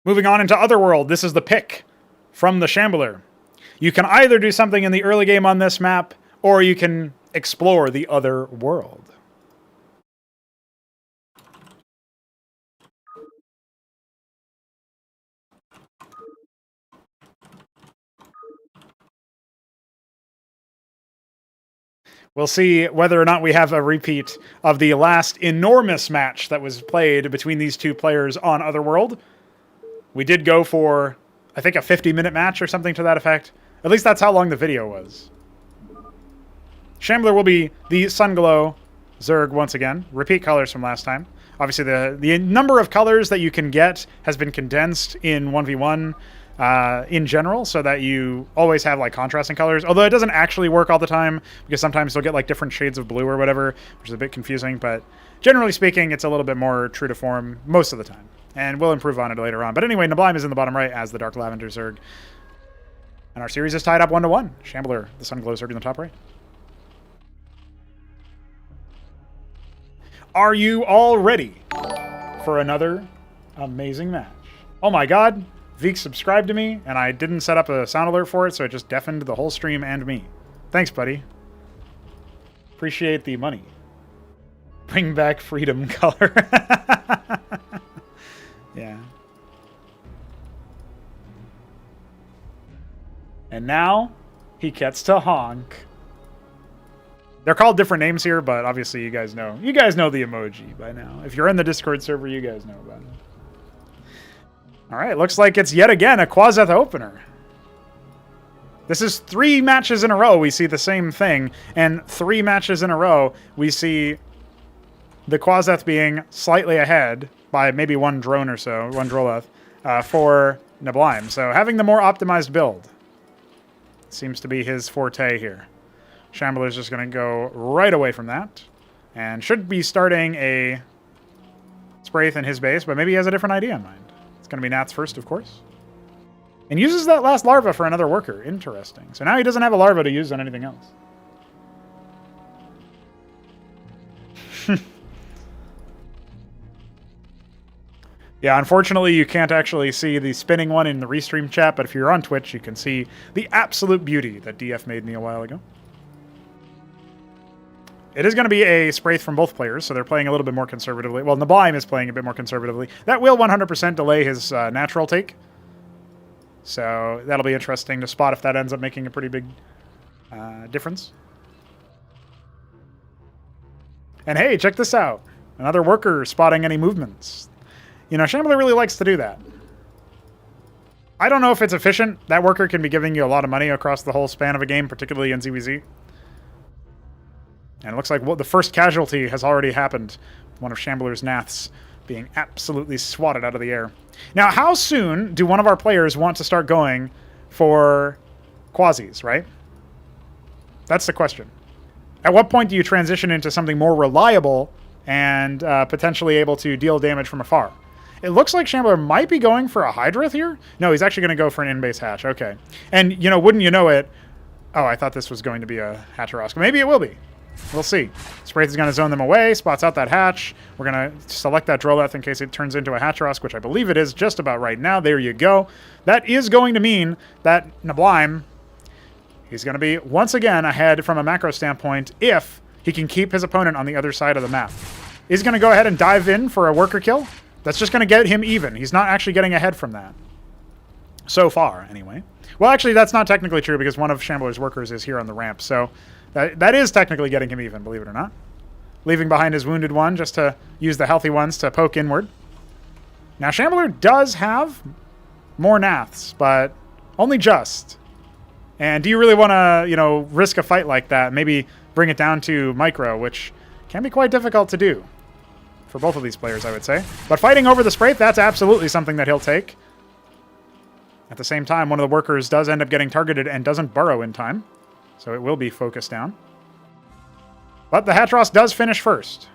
Moving on into Otherworld, this is the pick from the Shambler. You can either do something in the early game on this map, or you can explore the other world. We'll see whether or not we have a repeat of the last enormous match that was played between these two players on Otherworld. We did go for, I think, a 50-minute match or something to that effect. At least that's how long the video was. Shambler will be the Sunglow Zerg once again. Repeat colors from last time. Obviously, the number of colors that you can get has been condensed in 1v1 in general, so that you always have like contrasting colors. Although it doesn't actually work all the time, because sometimes you'll get like different shades of blue or whatever, which is a bit confusing. But generally speaking, it's a little bit more true to form most of the time. And we'll improve on it later on. But anyway, Neblime is in the bottom right as the Dark Lavender Zerg. And our series is tied up 1-1. Shambler, the Sunglow Zerg in the top right. Are you all ready for another amazing match? Oh my god, Veek subscribed to me, and I didn't set up a sound alert for it, so it just deafened the whole stream and me. Thanks, buddy. Appreciate the money. Bring back freedom color. Yeah. And now, he gets to honk. They're called different names here, but obviously you guys know. You guys know the emoji by now. If you're in the Discord server, you guys know about it. All right, looks like it's yet again a Quazeth opener. This is 3 matches in a row we see the same thing, and 3 matches in a row we see the Quazeth being slightly ahead by maybe 1 drone or so, 1 Droleth, for Neblime. So having the more optimized build seems to be his forte here. Shambler's just going to go right away from that. And should be starting a Spraith in his base, but maybe he has a different idea in mind. It's going to be Nats first, of course. And uses that last larva for another worker. Interesting. So now he doesn't have a larva to use on anything else. Yeah, unfortunately, you can't actually see the spinning one in the restream chat, but if you're on Twitch, you can see the absolute beauty that DF made me a while ago. It is going to be a Spraith from both players, so they're playing a little bit more conservatively. Well, Neblime is playing a bit more conservatively. That will 100% delay his natural take. So that'll be interesting to spot if that ends up making a pretty big difference. And hey, check this out. Another worker spotting any movements. You know, Shambler really likes to do that. I don't know if it's efficient. That worker can be giving you a lot of money across the whole span of a game, particularly in ZVZ. And it looks like the first casualty has already happened. One of Shambler's Naths being absolutely swatted out of the air. Now, how soon do one of our players want to start going for Quasis, right? That's the question. At what point do you transition into something more reliable and potentially able to deal damage from afar? It looks like Shambler might be going for a Hydrith here. No, he's actually going to go for an in-base hatch. Okay. And, you know, wouldn't you know it... Oh, I thought this was going to be a Hatterosk. Maybe it will be. We'll see. Spraith is going to zone them away, spots out that hatch. We're going to select that Droleth in case it turns into a Hatterosk, which I believe it is just about right now. There you go. That is going to mean that Neblime, he's going to be once again ahead from a macro standpoint if he can keep his opponent on the other side of the map. He's going to go ahead and dive in for a worker kill. That's just going to get him even. He's not actually getting ahead from that. So far, anyway. Well, actually, that's not technically true because one of Shambler's workers is here on the ramp, so... That is technically getting him even, believe it or not. Leaving behind his wounded one just to use the healthy ones to poke inward. Now, Shambler does have more Naths, but only just. And do you really want to, you know, risk a fight like that? Maybe bring it down to micro, which can be quite difficult to do for both of these players, I would say. But fighting over the Spraith, that's absolutely something that he'll take. At the same time, one of the workers does end up getting targeted and doesn't burrow in time. So it will be focused down. But the Hatterosk does finish first.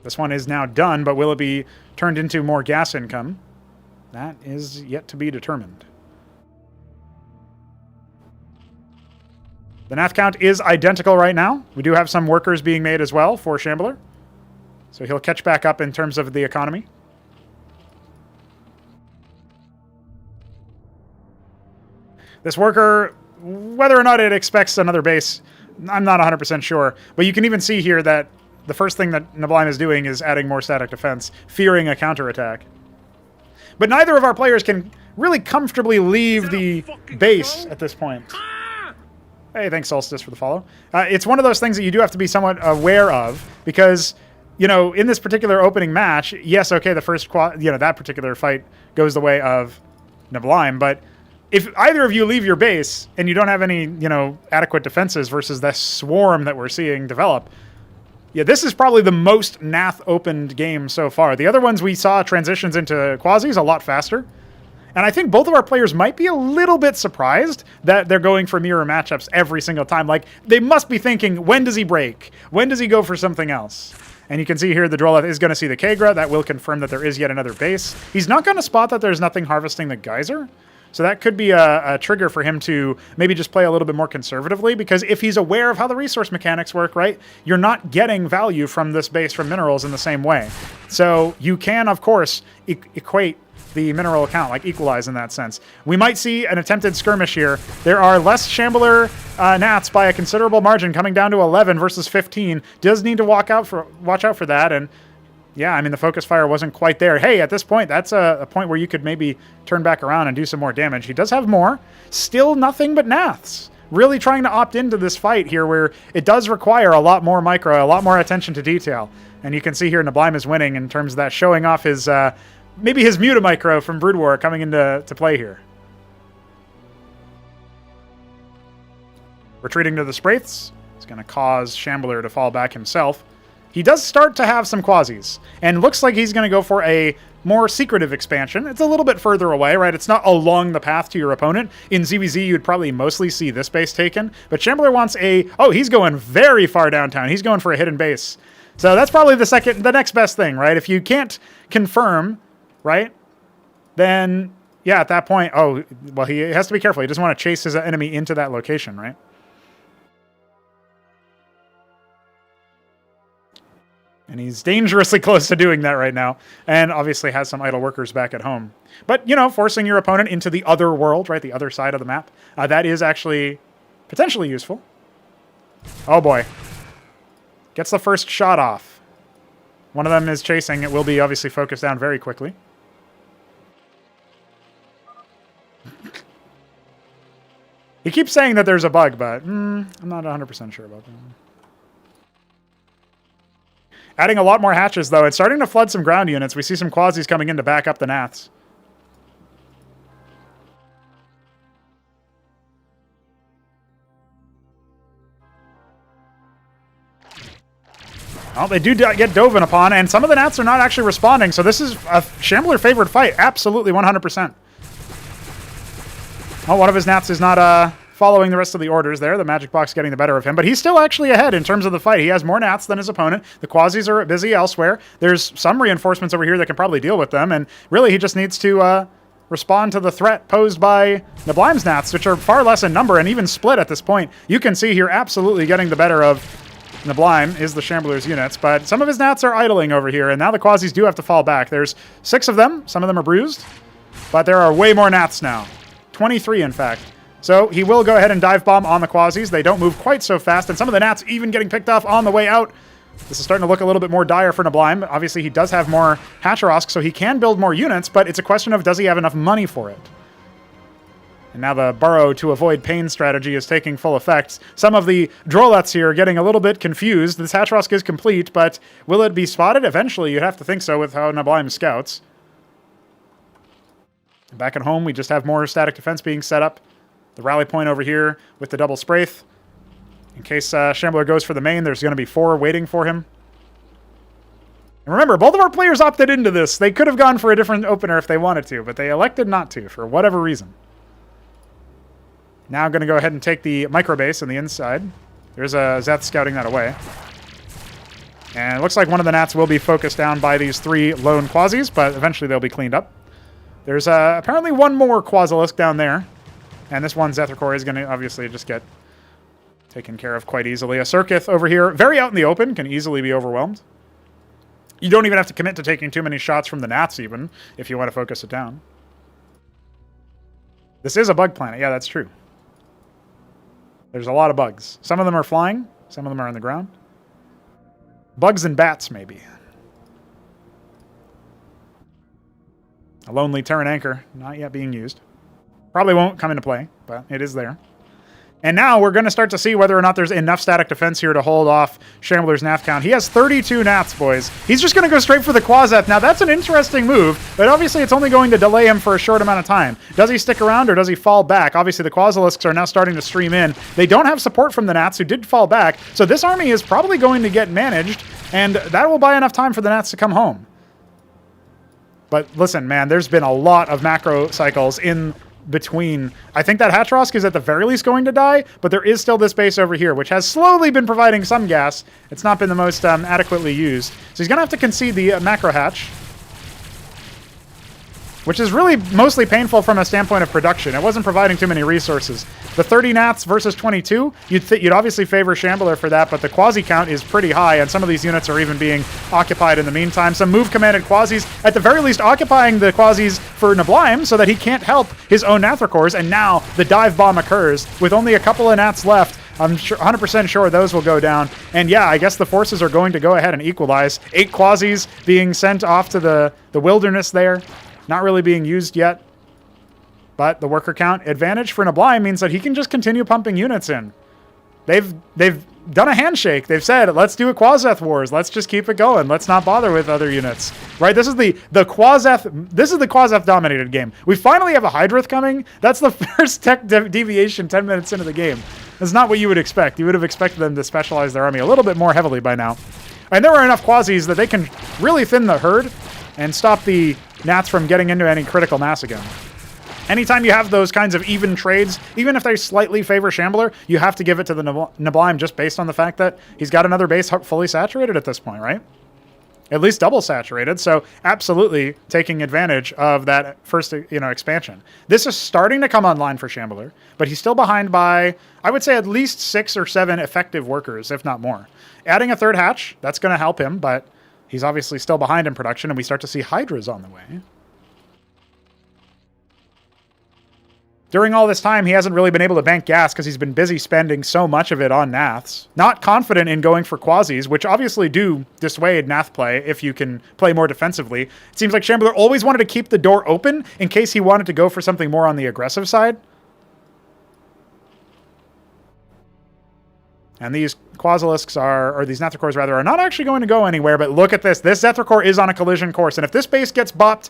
This one is now done, but will it be turned into more gas income? That is yet to be determined. The Nath count is identical right now. We do have some workers being made as well for Shambler. So he'll catch back up in terms of the economy. This worker, whether or not it expects another base, I'm not 100% sure. But you can even see here that the first thing that Neblime is doing is adding more static defense, fearing a counterattack. But neither of our players can really comfortably leave the base at this point. Hey, thanks, Solstice, for the follow. It's one of those things that you do have to be somewhat aware of because, you know, in this particular opening match, yes, okay, the first, that particular fight goes the way of Neblime, but if either of you leave your base and you don't have any, adequate defenses versus the swarm that we're seeing develop, yeah, this is probably the most Nath opened game so far. The other ones we saw transitions into Quasis a lot faster. And I think both of our players might be a little bit surprised that they're going for mirror matchups every single time. Like, they must be thinking, when does he break? When does he go for something else? And you can see here the Droleth is going to see the Kagra. That will confirm that there is yet another base. He's not going to spot that there's nothing harvesting the Geyser. So that could be a trigger for him to maybe just play a little bit more conservatively, because if he's aware of how the resource mechanics work, right, you're not getting value from this base from minerals in the same way. So you can, of course, equate the mineral account, like equalize in that sense. We might see an attempted skirmish here. There are less Shambler Nats by a considerable margin, coming down to 11 versus 15. Does need to watch out for that. And yeah, I mean, the focus fire wasn't quite there. Hey, at this point, that's a point where you could maybe turn back around and do some more damage. He does have more. Still nothing but Naths. Really trying to opt into this fight here, where it does require a lot more micro, a lot more attention to detail. And you can see here neblime is winning in terms of that, showing off his maybe his Mutamicro from Brood War coming into play here. Retreating to the Spraiths. It's going to cause Shambler to fall back himself. He does start to have some Quasis, and looks like he's going to go for a more secretive expansion. It's a little bit further away, right? It's not along the path to your opponent. In ZVZ, you'd probably mostly see this base taken, but Shambler wants he's going very far downtown. He's going for a hidden base. So that's probably the next best thing, right? If you can't confirm, right, then, yeah, at that point, he has to be careful. He doesn't want to chase his enemy into that location, right? And he's dangerously close to doing that right now. And obviously has some idle workers back at home. But, forcing your opponent into the other world, right, the other side of the map, that is actually potentially useful. Oh, boy. Gets the first shot off. One of them is chasing. It will be obviously focused down very quickly. He keeps saying that there's a bug, but I'm not 100% sure about that. Adding a lot more hatches, though. It's starting to flood some ground units. We see some Quasis coming in to back up the Naths. Well, they do get Doven upon, and some of the Nats are not actually responding, so this is a Shambler favored fight. Absolutely 100%. Oh, one of his Nats is not following the rest of the orders there. The magic box getting the better of him, but he's still actually ahead in terms of the fight. He has more Nats than his opponent. The Quasis are busy elsewhere. There's some reinforcements over here that can probably deal with them, and really he just needs to respond to the threat posed by Neblime's Nats, which are far less in number and even split at this point. You can see here absolutely getting the better of Neblime is the Shambler's units, but some of his Nats are idling over here, and now the Quasis do have to fall back. There's 6 of them. Some of them are bruised, but there are way more Nats now. 23, in fact. So he will go ahead and dive bomb on the Quasis. They don't move quite so fast, and some of the Nats even getting picked off on the way out. This is starting to look a little bit more dire for Neblime. Obviously, he does have more Hatcherosk, so he can build more units, but it's a question of does he have enough money for it? And now the burrow to avoid pain strategy is taking full effect. Some of the Droleths here are getting a little bit confused. This Hatcherosk is complete, but will it be spotted? Eventually, you'd have to think so with how Neblime scouts. Back at home, we just have more static defense being set up. The rally point over here with the double Spraith. In case Shambler goes for the main, there's going to be 4 waiting for him. And remember, both of our players opted into this. They could have gone for a different opener if they wanted to, but they elected not to for whatever reason. Now I'm going to go ahead and take the micro base on the inside. There's a Zeth scouting that away. And it looks like one of the Nats will be focused down by these 3 lone Quasis, but eventually they'll be cleaned up. There's apparently one more Quasilisk down there. And this one Zethricore is going to obviously just get taken care of quite easily. A Circuith over here, very out in the open, can easily be overwhelmed. You don't even have to commit to taking too many shots from the Nats even, if you want to focus it down. This is a bug planet. Yeah, that's true. There's a lot of bugs. Some of them are flying. Some of them are on the ground. Bugs and bats, maybe. A lonely Terran anchor, not yet being used. Probably won't come into play, but it is there. And now we're going to start to see whether or not there's enough static defense here to hold off Shambler's Nath count. He has 32 Naths, boys. He's just going to go straight for the Quaseth. Now, that's an interesting move, but obviously it's only going to delay him for a short amount of time. Does he stick around or does he fall back? Obviously, the Quasilisks are now starting to stream in. They don't have support from the Naths, who did fall back, so this army is probably going to get managed, and that will buy enough time for the Naths to come home. But listen, man, there's been a lot of macro cycles in between. I think that Hatrosk is at the very least going to die, but there is still this base over here, which has slowly been providing some gas. It's not been the most adequately used. So he's going to have to concede the macro hatch, which is really mostly painful from a standpoint of production. It wasn't providing too many resources. The 30 Naths versus 22, you'd obviously favor Shambler for that, but the Quasi count is pretty high, and some of these units are even being occupied in the meantime. Some move-commanded Quasis, at the very least occupying the Quasis for Neblime so that he can't help his own Nathracors, and now the dive bomb occurs with only a couple of Naths left. I'm 100% sure those will go down. And yeah, I guess the forces are going to go ahead and equalize. 8 Quasis being sent off to the wilderness there. Not really being used yet. But the worker count advantage for Neblime means that he can just continue pumping units in. They've done a handshake. They've said, let's do a Quaseth Wars. Let's just keep it going. Let's not bother with other units. Right? This is the Quaseth. This is the Quaseth dominated game. We finally have a Hydrith coming. That's the first tech deviation 10 minutes into the game. That's not what you would expect. You would have expected them to specialize their army a little bit more heavily by now. And there are enough Quasis that they can really thin the herd and stop the Nats from getting into any critical mass again. Anytime you have those kinds of even trades, even if they slightly favor Shambler, you have to give it to the Neblime just based on the fact that he's got another base fully saturated at this point, right? At least double saturated, so absolutely taking advantage of that first, expansion. This is starting to come online for Shambler, but he's still behind by, I would say, at least 6 or 7 effective workers, if not more. Adding a third hatch, that's going to help him, but he's obviously still behind in production, and we start to see Hydras on the way. During all this time, he hasn't really been able to bank gas because he's been busy spending so much of it on Naths. Not confident in going for Quasis, which obviously do dissuade Nath play if you can play more defensively. It seems like Shambler always wanted to keep the door open in case he wanted to go for something more on the aggressive side. And these Quasilisks or these Nathracors rather, are not actually going to go anywhere, but look at this. This Nathracor is on a collision course, and if this base gets bopped,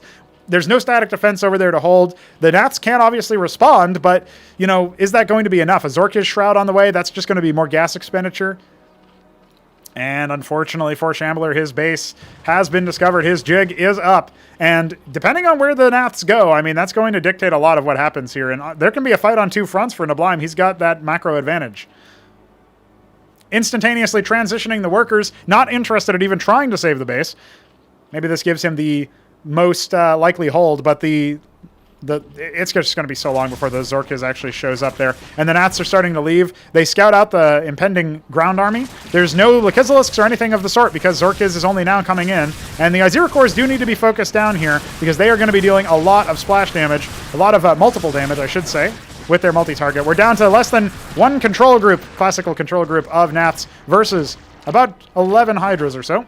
there's no static defense over there to hold. The Nats can't obviously respond, but, is that going to be enough? A Zorkish Shroud on the way, that's just going to be more gas expenditure. And unfortunately for Shambler, his base has been discovered. His jig is up. And depending on where the Nats go, I mean, that's going to dictate a lot of what happens here. And there can be a fight on 2 fronts for Neblime. He's got that macro advantage. Instantaneously transitioning the workers, not interested in even trying to save the base. Maybe this gives him the most likely hold, but it's just going to be so long before the Zorkis actually shows up there. And the Nats are starting to leave. They scout out the impending ground army. There's no Lakizilisks or anything of the sort because Zorkis is only now coming in. And the Iziracors do need to be focused down here because they are going to be dealing a lot of splash damage, a lot of multiple damage, I should say, with their multi-target. We're down to less than 1 control group, classical control group of Nats versus about 11 Hydras or so.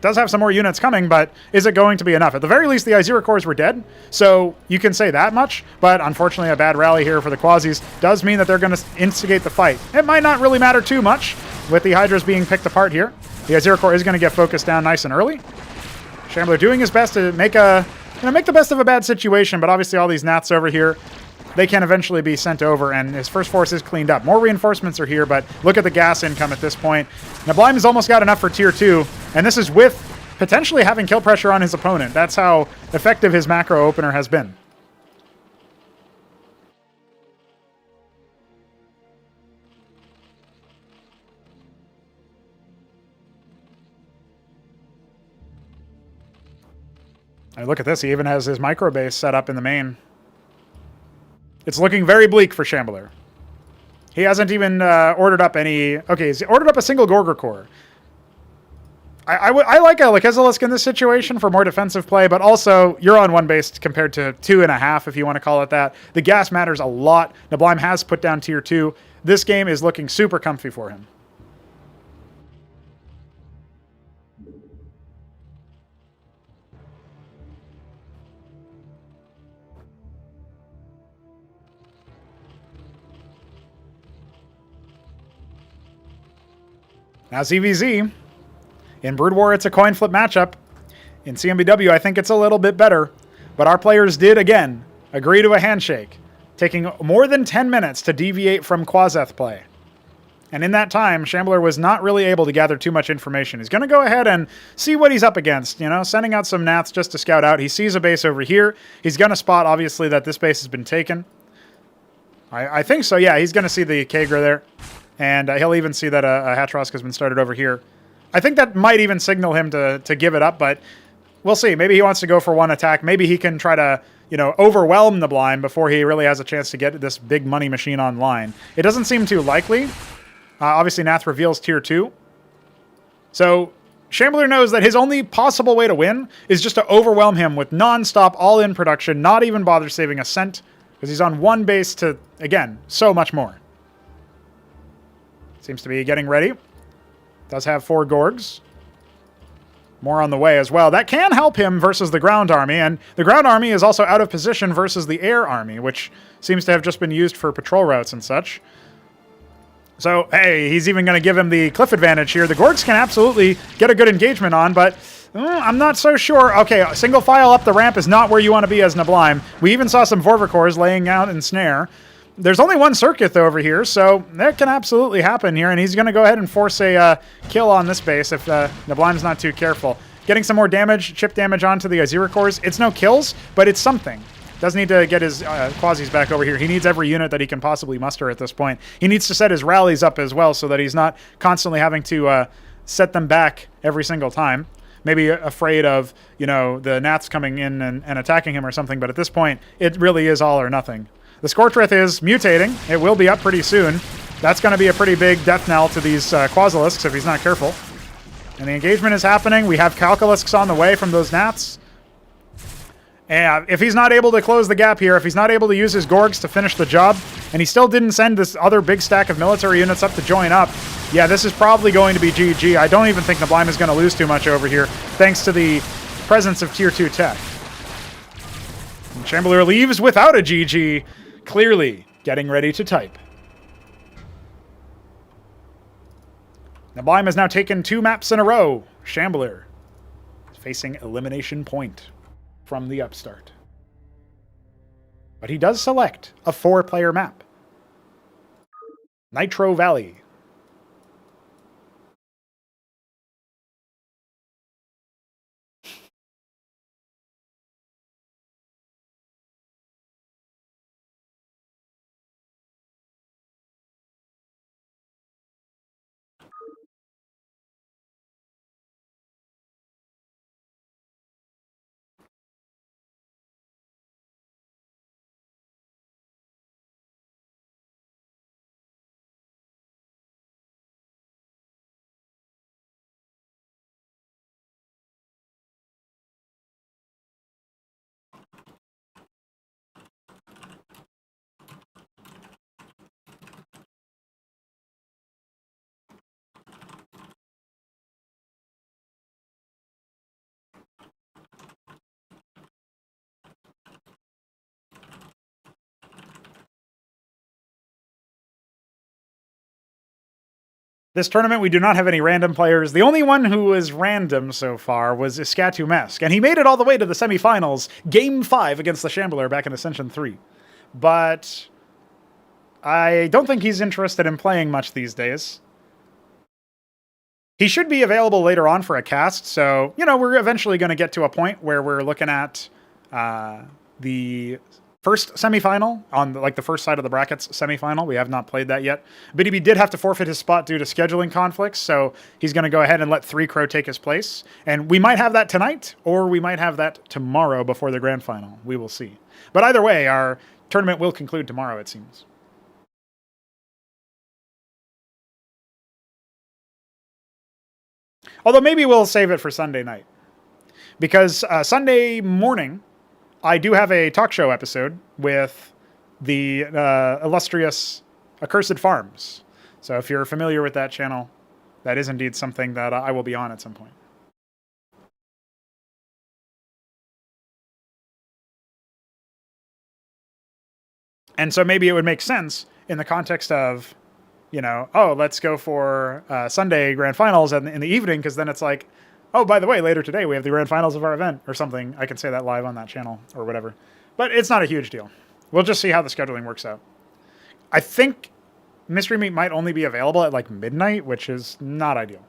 Does have some more units coming, but is it going to be enough? At the very least, the Iziracors were dead, so you can say that much, but unfortunately a bad rally here for the Quasis does mean that they're going to instigate the fight. It might not really matter too much with the Hydras being picked apart here. The Iziracor is going to get focused down nice and early. Shambler doing his best to make the best of a bad situation, but obviously all these Nats over here, they can eventually be sent over, and his first force is cleaned up. More reinforcements are here, but look at the gas income at this point. Neblime has almost got enough for tier 2, and this is with potentially having kill pressure on his opponent. That's how effective his macro opener has been. And look at this, he even has his micro base set up in the main. It's looking very bleak for Shambler. He hasn't even ordered up any... Okay, he's ordered up a single Gorger Core. I like a Lakizilisk in this situation for more defensive play, but also you're on 1 base compared to 2.5, if you want to call it that. The gas matters a lot. Neblime has put down tier 2. This game is looking super comfy for him. Now CVZ. In Brood War, it's a coin flip matchup. In CMBW, I think it's a little bit better. But our players did, again, agree to a handshake, taking more than 10 minutes to deviate from Quaseth play. And in that time, Shambler was not really able to gather too much information. He's going to go ahead and see what he's up against, you know, sending out some Naths just to scout out. He sees a base over here. He's going to spot, obviously, that this base has been taken. I think so, yeah. He's going to see the Kagra there. And he'll even see that a Hatrosk has been started over here. I think that might even signal him to give it up, but we'll see. Maybe he wants to go for one attack. Maybe he can try to, you know, overwhelm the Neblime before he really has a chance to get this big money machine online. It doesn't seem too likely. Obviously, Nath reveals tier 2. So Shambler knows that his only possible way to win is just to overwhelm him with non-stop all-in production, not even bother saving a cent, because he's on one base to, again, so much more. Seems to be getting ready. Does have 4 Gorgs. More on the way as well. That can help him versus the ground army, and the ground army is also out of position versus the air army, which seems to have just been used for patrol routes and such. So, hey, he's even going to give him the cliff advantage here. The Gorgs can absolutely get a good engagement on, but I'm not so sure. Okay, single file up the ramp is not where you want to be as Neblime. We even saw some Vorvikors laying out in snare. There's only one circuit, though, over here, so that can absolutely happen here, and he's going to go ahead and force a kill on this base if Neblime's not too careful. Getting some more damage, chip damage onto the Aziricors. It's no kills, but it's something. Does need to get his Quasis back over here. He needs every unit that he can possibly muster at this point. He needs to set his rallies up as well so that he's not constantly having to set them back every single time. Maybe afraid of, you know, the Naths coming in and attacking him or something, but at this point, it really is all or nothing. The Scorchwrath is mutating. It will be up pretty soon. That's going to be a pretty big death knell to these Quasilisks if he's not careful. And the engagement is happening. We have Calculisks on the way from those Naths. And if he's not able to close the gap here, if he's not able to use his Gorgs to finish the job, and he still didn't send this other big stack of military units up to join up, yeah, this is probably going to be GG. I don't even think Neblime is going to lose too much over here, thanks to the presence of Tier 2 tech. And Shambler leaves without a GG, clearly getting ready to type. Neblime has now taken 2 maps in a row. Shambler is facing elimination point from the upstart. But he does select a 4-player map. Nitro Valley. This tournament, we do not have any random players. The only one who was random so far was Iskatumesk, and he made it all the way to the semifinals, Game 5 against the Shambler back in Ascension 3. But I don't think he's interested in playing much these days. He should be available later on for a cast, so, you know, we're eventually going to get to a point where we're looking at the first semifinal, on the first side of the brackets semifinal. We have not played that yet. BDB did have to forfeit his spot due to scheduling conflicts, so he's going to go ahead and let 3 Crow take his place. And we might have that tonight, or we might have that tomorrow before the grand final. We will see. But either way, our tournament will conclude tomorrow, it seems. Although maybe we'll save it for Sunday night. Because Sunday morning, I do have a talk show episode with the illustrious Accursed Farms. So if you're familiar with that channel, that is indeed something that I will be on at some point. And so maybe it would make sense in the context of, you know, oh, let's go for Sunday grand finals in the evening, because then it's like, oh, by the way, later today we have the grand finals of our event or something. I can say that live on that channel or whatever. But it's not a huge deal. We'll just see how the scheduling works out. I think Mystery Meat might only be available at like midnight, which is not ideal.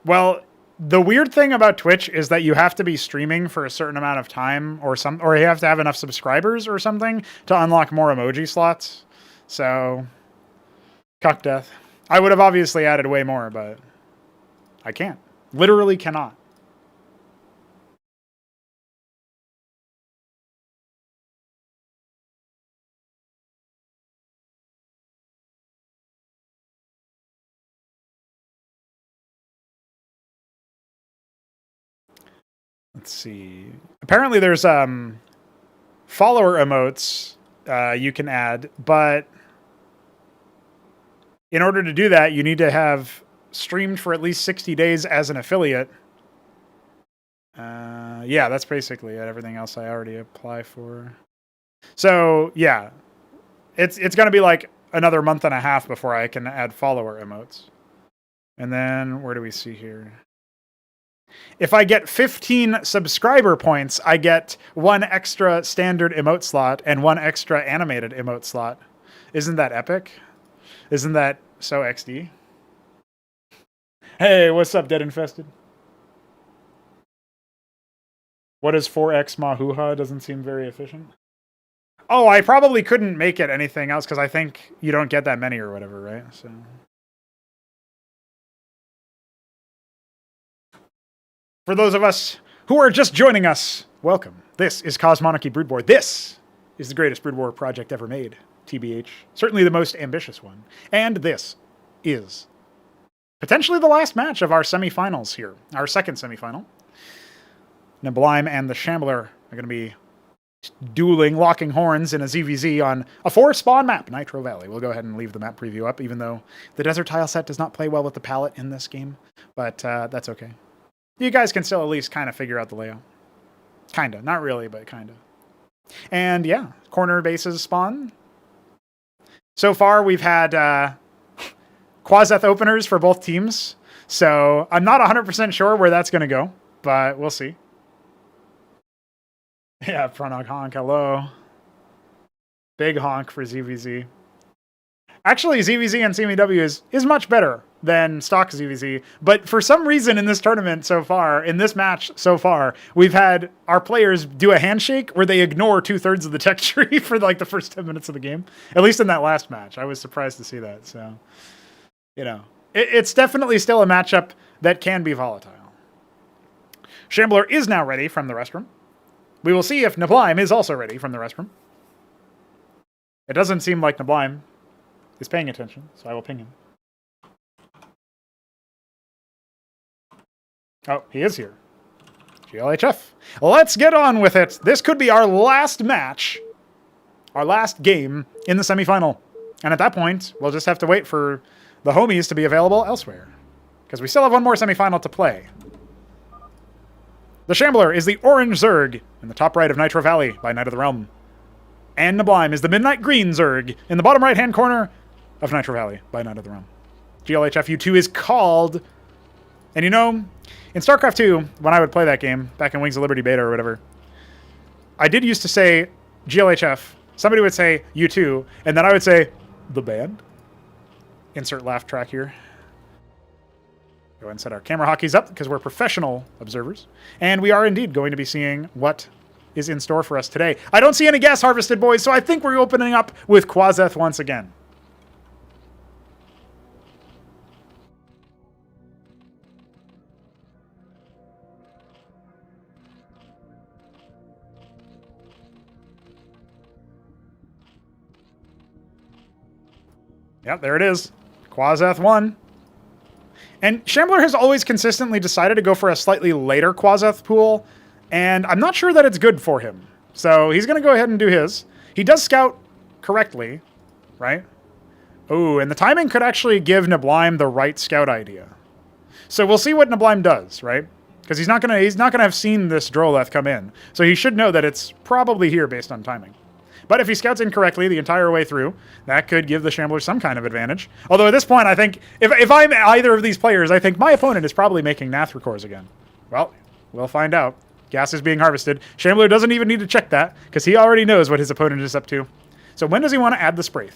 Well, the weird thing about Twitch is that you have to be streaming for a certain amount of time or you have to have enough subscribers or something to unlock more emoji slots. So, cuck death. I would have obviously added way more, but I can't. Literally cannot. Let's see. Apparently there's follower emotes you can add, but in order to do that, you need to have streamed for at least 60 days as an affiliate. Yeah, that's basically it. Everything else I already apply for. So, yeah. It's going to be like another month and a half before I can add follower emotes. And then, where do we see here? If I get 15 subscriber points, I get 1 extra standard emote slot and 1 extra animated emote slot. Isn't that epic? Isn't that so XD? Hey, what's up, Dead Infested? What is 4x Mahuha? Doesn't seem very efficient. Oh, I probably couldn't make it anything else because I think you don't get that many or whatever, right? So. For those of us who are just joining us, welcome. This is Cosmonarchy Brood War. This is the greatest Brood War project ever made, TBH. Certainly the most ambitious one. And this is potentially the last match of our semifinals here. Our second semifinal. Neblime and the Shambler are going to be dueling, locking horns in a ZVZ on a 4-spawn map, Nitro Valley. We'll go ahead and leave the map preview up, even though the desert tile set does not play well with the palette in this game. But that's okay. You guys can still at least kind of figure out the layout. Kinda. Not really, but kinda. And yeah, corner bases spawn. So far, we've had Quaseth openers for both teams. So I'm not 100% sure where that's going to go, but we'll see. Yeah, Pronog honk, hello. Big honk for ZVZ. Actually, ZVZ and CMBW is much better than stock ZVZ, but for some reason in this tournament so far, in this match so far, we've had our players do a handshake where they ignore 2/3 of the tech tree for like the first 10 minutes of the game. At least in that last match. I was surprised to see that, so, you know. It's definitely still a matchup that can be volatile. Shambler is now ready from the restroom. We will see if Neblime is also ready from the restroom. It doesn't seem like Neblime is paying attention, so I will ping him. Oh, he is here. GLHF. Let's get on with it. This could be our last match, our last game in the semifinal. And at that point, we'll just have to wait for the homies to be available elsewhere, because we still have one more semifinal to play. The Shambler is the orange Zerg in the top right of Nitro Valley by Knight of the Realm. And Neblime is the midnight green Zerg in the bottom right-hand corner of Nitro Valley by Knight of the Realm. GLHFU2 is called. And you know, in StarCraft 2, when I would play that game, back in Wings of Liberty beta or whatever, I did used to say GLHF, somebody would say U2, and then I would say, the band? Insert laugh track here. Go ahead and set our camera hotkeys up because we're professional observers. And we are indeed going to be seeing what is in store for us today. I don't see any gas harvested, boys, so I think we're opening up with Quaseth once again. Yep, there it is. Quaseth 1. And Shambler has always consistently decided to go for a slightly later Quaseth pool, and I'm not sure that it's good for him. So he's going to go ahead and do his. He does scout correctly, right? Oh, and the timing could actually give Neblime the right scout idea. So we'll see what Neblime does, right? Because he's not gonna have seen this Droleth come in. So he should know that it's probably here based on timing. But if he scouts incorrectly the entire way through, that could give the Shambler some kind of advantage. Although at this point, I think, if I'm either of these players, I think my opponent is probably making Nathr cores again. Well, we'll find out. Gas is being harvested. Shambler doesn't even need to check that, because he already knows what his opponent is up to. So when does he want to add the Spraith?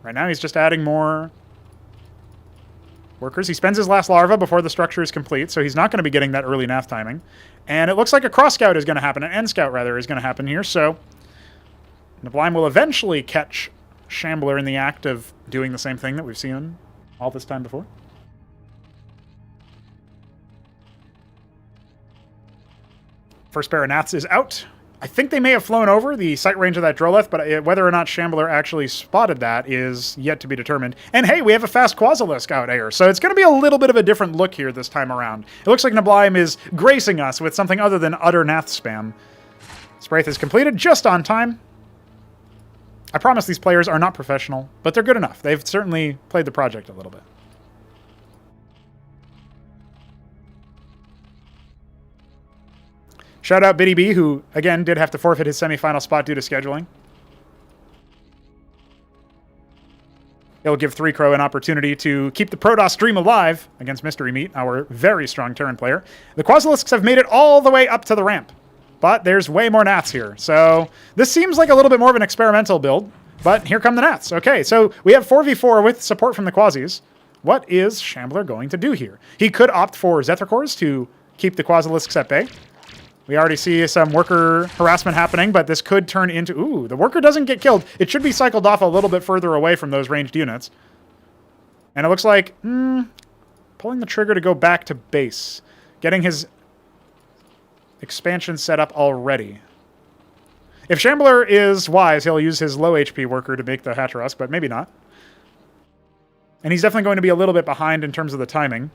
Right now he's just adding more workers. He spends his last larva before the structure is complete, so he's not going to be getting that early Nath timing. And it looks like a cross scout is going to happen, an end scout rather, is going to happen here, so Neblime will eventually catch Shambler in the act of doing the same thing that we've seen all this time before. First pair of Naths is out. I think they may have flown over the sight range of that Droleth, but whether or not Shambler actually spotted that is yet to be determined. And hey, we have a fast Quasilisk out here, so it's going to be a little bit of a different look here this time around. It looks like Neblime is gracing us with something other than utter Nath spam. Spraith is completed just on time. I promise these players are not professional, but they're good enough. They've certainly played the project a little bit. Shout out Biddy B, who, again, did have to forfeit his semifinal spot due to scheduling. It'll give 3Crow an opportunity to keep the Protoss dream alive against Mystery Meat, our very strong Terran player. The Quasilisks have made it all the way up to the ramp, but there's way more Naths here. So this seems like a little bit more of an experimental build, but here come the Naths. Okay, so we have 4v4 with support from the Quasis. What is Shambler going to do here? He could opt for Zethra cores to keep the Quasilisks at bay. We already see some worker harassment happening, but this could turn into... Ooh, the worker doesn't get killed. It should be cycled off a little bit further away from those ranged units. And it looks like... pulling the trigger to go back to base. Getting his expansion set up already. If Shambler is wise, he'll use his low HP worker to make the Hatterusk, but maybe not. And he's definitely going to be a little bit behind in terms of the timing.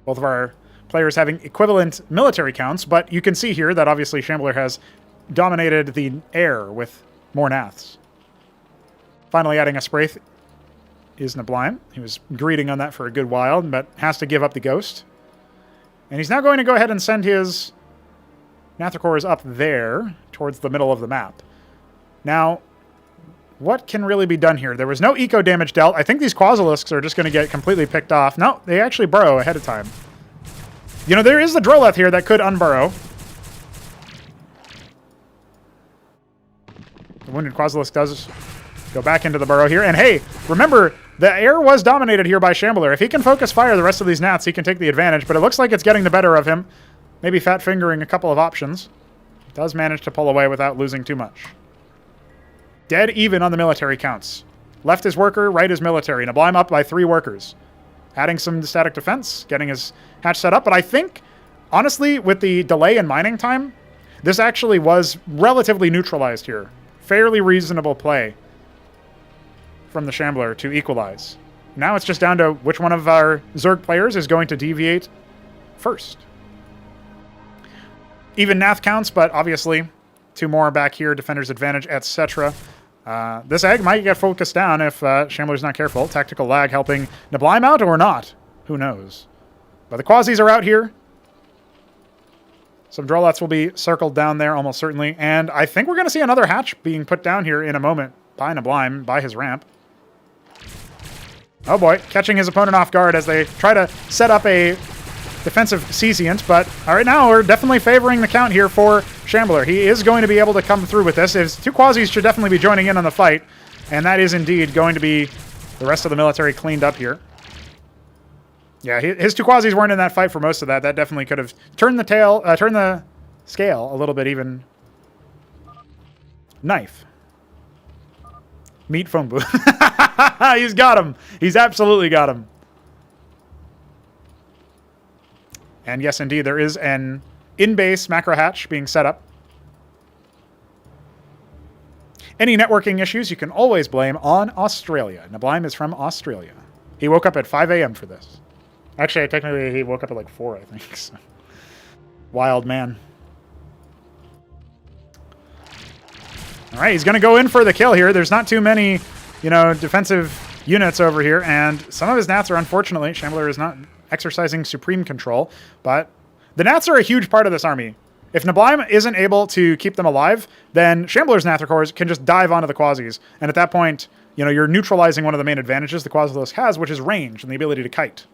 Both of our players having equivalent military counts, but you can see here that obviously Shambler has dominated the air with more Naths. Finally adding a Spraith is Neblime. He was greeting on that for a good while, but has to give up the Ghost. And he's now going to go ahead and send his Nathr cores up there towards the middle of the map. Now, what can really be done here? There was no eco damage dealt. I think these Quasilisks are just going to get completely picked off. No, they actually burrow ahead of time. You know, there is the Droleth here that could unburrow. The Wounded Quasilisk does go back into the burrow here. And hey, remember, the air was dominated here by Shambler. If he can focus fire the rest of these Naths, he can take the advantage. But it looks like it's getting the better of him. Maybe fat fingering a couple of options. Does manage to pull away without losing too much. Dead even on the military counts. Left is worker, right is military. Neblime up by 3 workers. Adding some static defense, getting his hatch set up. But I think, honestly, with the delay in mining time, this actually was relatively neutralized here. Fairly reasonable play from the Shambler to equalize. Now it's just down to which one of our Zerg players is going to deviate first. Even Nath counts, but obviously 2 more back here, defender's advantage, etc. This egg might get focused down if Shambler's not careful. Tactical lag helping Neblime out or not. Who knows? But the Quasis are out here. Some Droleths will be circled down there almost certainly. And I think we're going to see another hatch being put down here in a moment by Neblime, by his ramp. Oh boy, catching his opponent off guard as they try to set up a defensive Cesiant, but all right, now we're definitely favoring the count here for Shambler. He is going to be able to come through with this. His 2 Quasis should definitely be joining in on the fight, and that is indeed going to be the rest of the military cleaned up here. Yeah, his 2 Quasis weren't in that fight for most of that. That definitely could have turned the scale a little bit even. Knife. Meat phone booth. He's got him. He's absolutely got him. And yes, indeed, there is an in-base macro hatch being set up. Any networking issues you can always blame on Australia. Neblime is from Australia. He woke up at 5 a.m. for this. Actually, technically, he woke up at like 4, I think. So. Wild man. All right, he's going to go in for the kill here. There's not too many, defensive units over here, and some of his Nats are, unfortunately, Shambler is not exercising supreme control, but the Nats are a huge part of this army. If Neblime isn't able to keep them alive, then Shambler's Nathricors can just dive onto the Quasis, and at that point, you're neutralizing one of the main advantages the Quasilisk has, which is range and the ability to kite.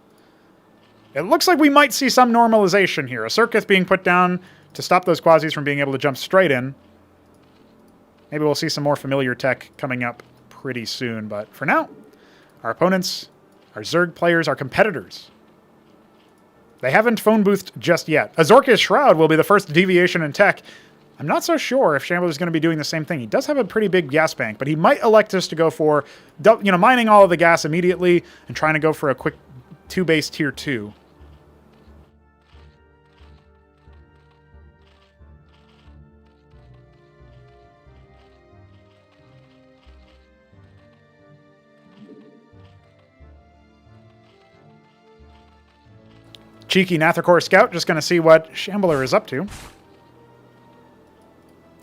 It looks like we might see some normalization here. A Circuit being put down to stop those Quasis from being able to jump straight in. Maybe we'll see some more familiar tech coming up pretty soon, but for now, our opponents, our Zerg players, our competitors, they haven't phone boothed just yet. Azorka's Shroud will be the first deviation in tech. I'm not so sure if Shambler is going to be doing the same thing. He does have a pretty big gas bank, but he might elect us to go for, mining all of the gas immediately and trying to go for a quick 2-base tier 2. Cheeky Nathricor Scout, just going to see what Shambler is up to.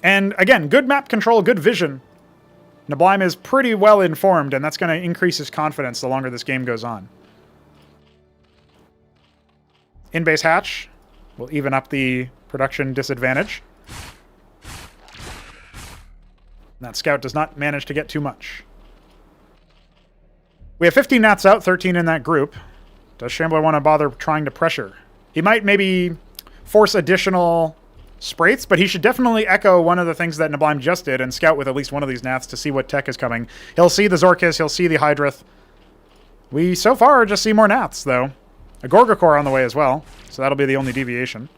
And again, good map control, good vision. Neblime is pretty well informed, and that's going to increase his confidence the longer this game goes on. In-base hatch will even up the production disadvantage. That Scout does not manage to get too much. We have 15 Nats out, 13 in that group. Does Shambler want to bother trying to pressure? He might maybe force additional sprays, but he should definitely echo one of the things that Neblime just did and scout with at least one of these Nats to see what tech is coming. He'll see the Zorkis, he'll see the Hydrith. We, so far, just see more Nats, though. A Gorgakor on the way as well, so that'll be the only deviation.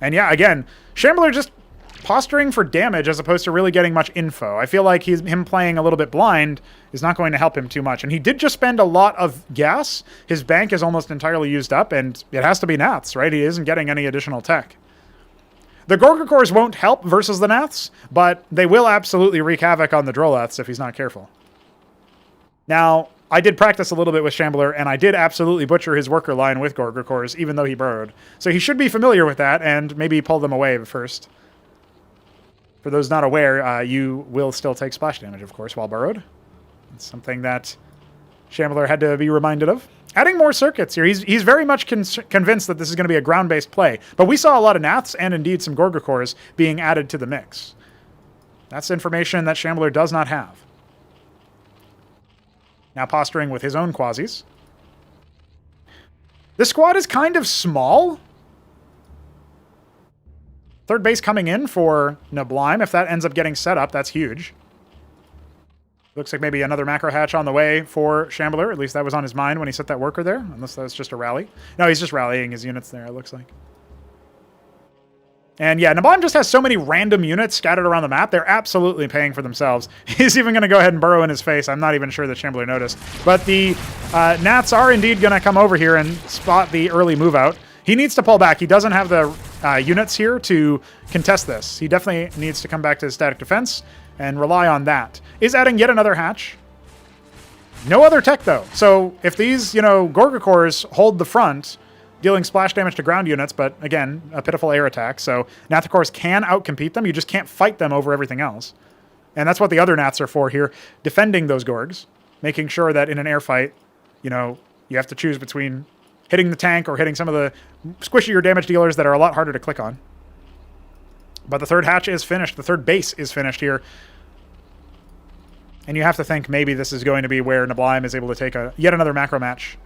And yeah, again, Shambler just posturing for damage as opposed to really getting much info. I feel like him playing a little bit blind is not going to help him too much. And he did just spend a lot of gas. His bank is almost entirely used up, and it has to be Nats, right? He isn't getting any additional tech. The Gorgakors won't help versus the Nats, but they will absolutely wreak havoc on the Droleths if he's not careful. Now, I did practice a little bit with Shambler, and I did absolutely butcher his worker line with Gorgakors, even though he burrowed. So he should be familiar with that, and maybe pull them away first. For those not aware, you will still take splash damage, of course, while burrowed. It's something that Shambler had to be reminded of. Adding more circuits here. He's very much convinced that this is going to be a ground-based play. But we saw a lot of Nats and indeed some Gorgakors being added to the mix. That's information that Shambler does not have. Now posturing with his own Quasis. This squad is kind of small. Third base coming in for Neblime. If that ends up getting set up, that's huge. Looks like maybe another macro hatch on the way for Shambler. At least that was on his mind when he set that worker there. Unless that's just a rally. No, he's just rallying his units there, it looks like. And yeah, Neblime just has so many random units scattered around the map. They're absolutely paying for themselves. He's even going to go ahead and burrow in his face. I'm not even sure that Shambler noticed. But the Nats are indeed going to come over here and spot the early move out. He needs to pull back. He doesn't have the units here to contest this. He definitely needs to come back to his static defense and rely on that. Is adding yet another hatch. No other tech, though. So if these, Gorgakors hold the front, dealing splash damage to ground units, but again, a pitiful air attack. So Nathricors can outcompete them. You just can't fight them over everything else. And that's what the other Nats are for here, defending those Gorgs, making sure that in an air fight, you have to choose between hitting the tank or hitting some of the squishier damage dealers that are a lot harder to click on. But the third hatch is finished. The third base is finished here. And you have to think maybe this is going to be where Neblime is able to take yet another macro match.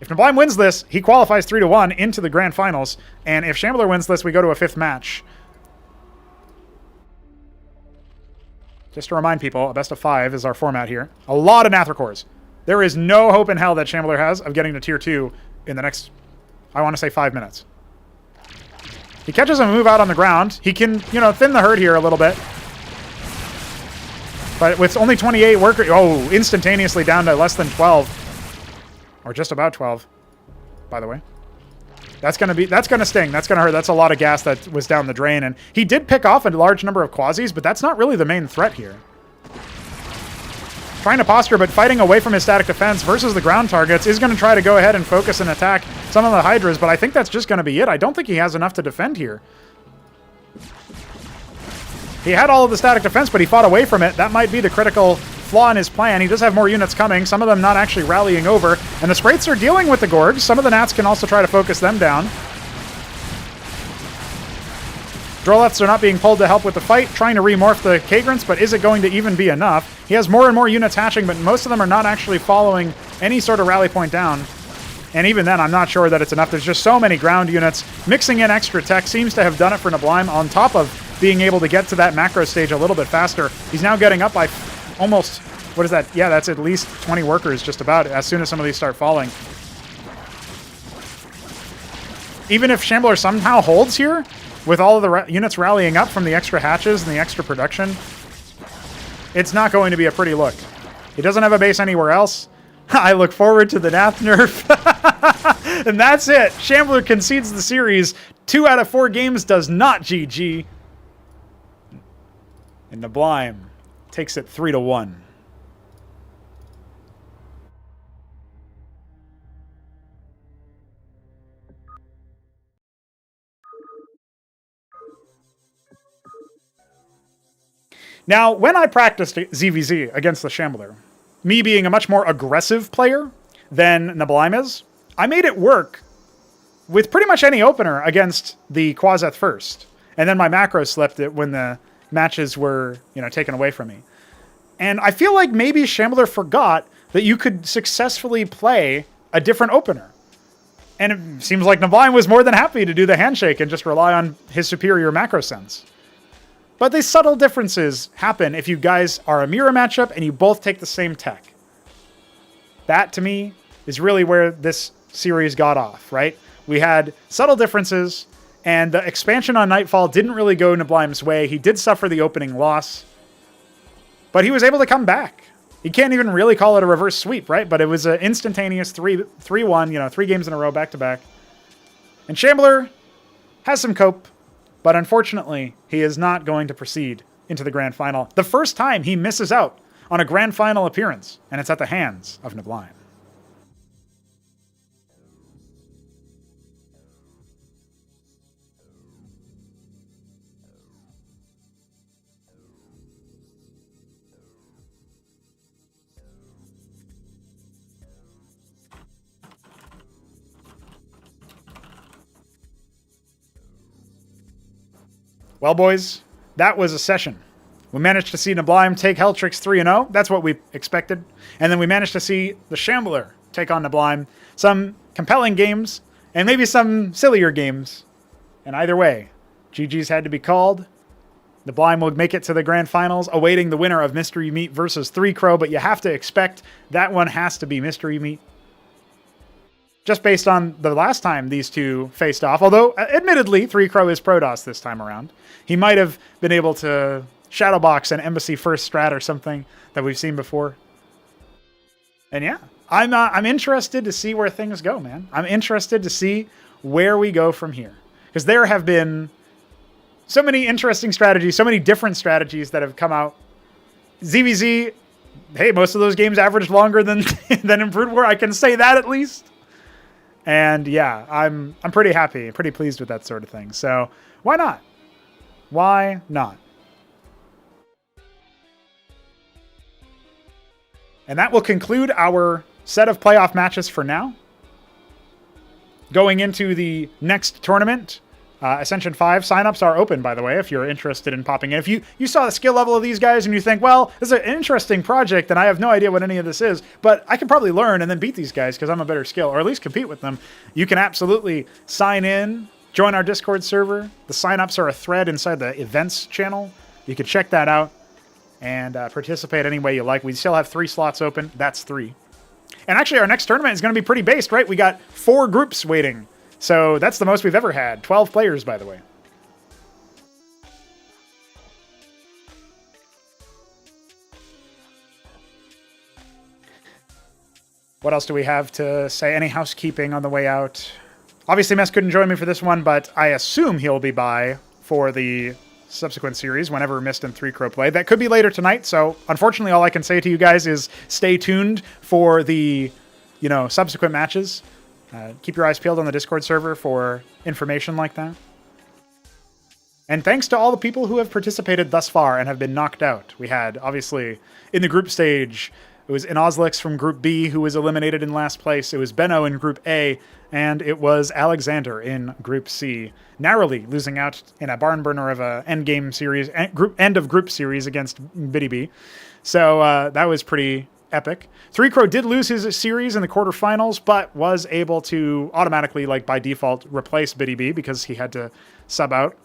If Neblime wins this, he qualifies 3-1 into the grand finals. And if Shambler wins this, we go to a 5th match. Just to remind people, a best of 5 is our format here. A lot of Nathricors. There is no hope in hell that Shambler has of getting to tier 2 in the next, I want to say, 5 minutes. He catches a move out on the ground. He can, thin the herd here a little bit. But with only 28 workers, instantaneously down to less than 12. Or just about 12, by the way. That's gonna sting. That's gonna hurt. That's a lot of gas that was down the drain. And he did pick off a large number of quasis, but that's not really the main threat here. Trying to posture, but fighting away from his static defense versus the ground targets is going to try to go ahead and focus and attack some of the Hydras, but I think that's just going to be it. I don't think he has enough to defend here. He had all of the static defense, but he fought away from it. That might be the critical flaw in his plan. He does have more units coming, some of them not actually rallying over, and the Spraits are dealing with the Gorgs. Some of the Nats can also try to focus them down. Droleths are not being pulled to help with the fight, trying to remorph the Kagrants, but is it going to even be enough? He has more and more units hatching, but most of them are not actually following any sort of rally point down. And even then, I'm not sure that it's enough. There's just so many ground units. Mixing in extra tech seems to have done it for Neblime, on top of being able to get to that macro stage a little bit faster. He's now getting up by almost, what is that? Yeah, that's at least 20 workers just about, as soon as some of these start falling. Even if Shambler somehow holds here, with all of the units rallying up from the extra hatches and the extra production, it's not going to be a pretty look. He doesn't have a base anywhere else. I look forward to the Nath nerf. And that's it. Shambler concedes the series. 2 out of 4 games does not GG. And Neblime takes it 3-1. Now, when I practiced ZVZ against the Shambler, me being a much more aggressive player than Neblime is, I made it work with pretty much any opener against the Quaseth first. And then my macro slipped it when the matches were, taken away from me. And I feel like maybe Shambler forgot that you could successfully play a different opener. And it seems like Neblime was more than happy to do the handshake and just rely on his superior macro sense. But these subtle differences happen if you guys are a mirror matchup and you both take the same tech. That, to me, is really where this series got off, right? We had subtle differences, and the expansion on Nightfall didn't really go Neblime's way. He did suffer the opening loss, but he was able to come back. You can't even really call it a reverse sweep, right? But it was an instantaneous 3-1, 3 games in a row, back-to-back. And Shambler has some cope. But unfortunately, he is not going to proceed into the Grand Final. The first time he misses out on a Grand Final appearance, and it's at the hands of Neblime. Well, boys, that was a session. We managed to see Neblime take Helltrix 3-0. That's what we expected. And then we managed to see the Shambler take on Neblime. Some compelling games, and maybe some sillier games. And either way, GG's had to be called. Neblime will make it to the Grand Finals, awaiting the winner of Mystery Meat versus 3 Crow, but you have to expect that one has to be Mystery Meat. Just based on the last time these two faced off, although admittedly 3 Crow is Protoss this time around. He might have been able to shadowbox an Embassy first strat or something that we've seen before. And yeah, I'm interested to see where things go, man. I'm interested to see where we go from here. Because there have been so many interesting strategies, so many different strategies that have come out. ZVZ, hey, most of those games averaged longer than in Brood War. I can say that at least. And yeah, I'm pretty happy, pretty pleased with that sort of thing. So why not? Why not? And that will conclude our set of playoff matches for now. Going into the next tournament, Ascension 5 signups are open, by the way, if you're interested in popping in. If you saw the skill level of these guys and you think, well, this is an interesting project and I have no idea what any of this is, but I can probably learn and then beat these guys because I'm a better skill, or at least compete with them, you can absolutely sign in, join our Discord server. The signups are a thread inside the events channel. You can check that out and participate any way you like. We still have 3 slots open. That's 3. And actually, our next tournament is going to be pretty based, right? We got 4 groups waiting. So that's the most we've ever had. 12 players, by the way. What else do we have to say? Any housekeeping on the way out? Obviously, Mess couldn't join me for this one, but I assume he'll be by for the subsequent series whenever Mist and 3Crow play. That could be later tonight, so unfortunately all I can say to you guys is stay tuned for the, subsequent matches. Keep your eyes peeled on the Discord server for information like that. And thanks to all the people who have participated thus far and have been knocked out. We had, obviously, in the group stage, it was Inozlix from Group B who was eliminated in last place. It was Benno in Group A, and it was Alexander in Group C, narrowly losing out in a barn burner of a endgame series, end of group series against Biddy B. So that was pretty epic. 3Crow did lose his series in the quarterfinals, but was able to automatically, by default, replace Biddy B because he had to sub out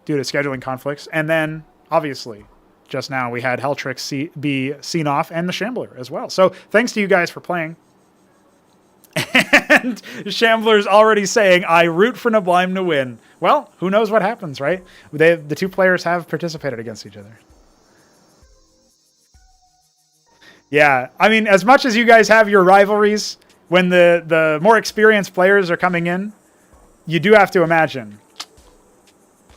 due to scheduling conflicts. And then, obviously, just now we had Helltrix be seen off and the Shambler as well. So thanks to you guys for playing. And Shambler's already saying, I root for Neblime to win. Well, who knows what happens, right? The two players have participated against each other. Yeah, I mean, as much as you guys have your rivalries, when the more experienced players are coming in, you do have to imagine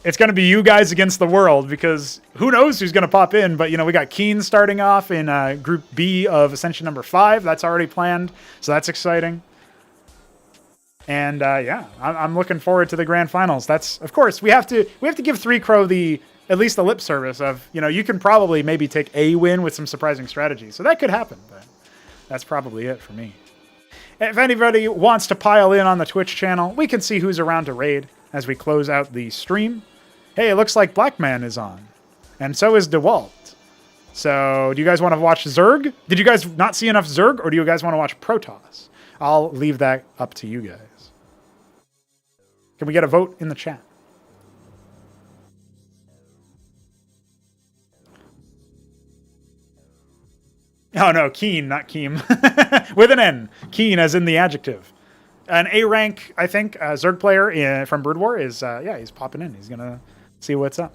it's going to be you guys against the world, because who knows who's going to pop in. But, we got Keen starting off in Group B of Ascension number 5. That's already planned, so that's exciting. And, yeah, I'm looking forward to the grand finals. That's, of course, we have to give 3Crow at least the lip service of, you can probably maybe take a win with some surprising strategy. So that could happen, but that's probably it for me. If anybody wants to pile in on the Twitch channel, we can see who's around to raid as we close out the stream. Hey, it looks like Blackman is on. And so is DeWalt. So, do you guys want to watch Zerg? Did you guys not see enough Zerg, or do you guys want to watch Protoss? I'll leave that up to you guys. Can we get a vote in the chat? Oh no, Keen, not Keem. With an N. Keen as in the adjective. An A rank, I think, Zerg player from Brood War is, he's popping in. He's going to see what's up.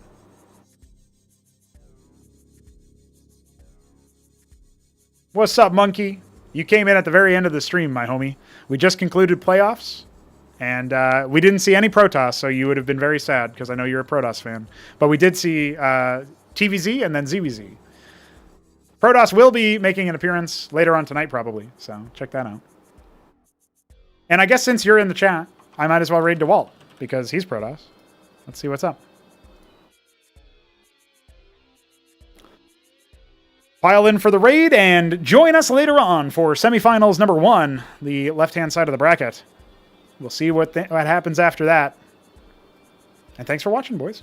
What's up, Monkey? You came in at the very end of the stream, my homie. We just concluded playoffs, and we didn't see any Protoss, so you would have been very sad, because I know you're a Protoss fan. But we did see TVZ and then ZVZ. Protoss will be making an appearance later on tonight, probably, so check that out. And I guess since you're in the chat, I might as well raid DeWalt, because he's Protoss. Let's see what's up. Pile in for the raid and join us later on for semifinals number 1, the left-hand side of the bracket. We'll see what happens after that. And thanks for watching, boys.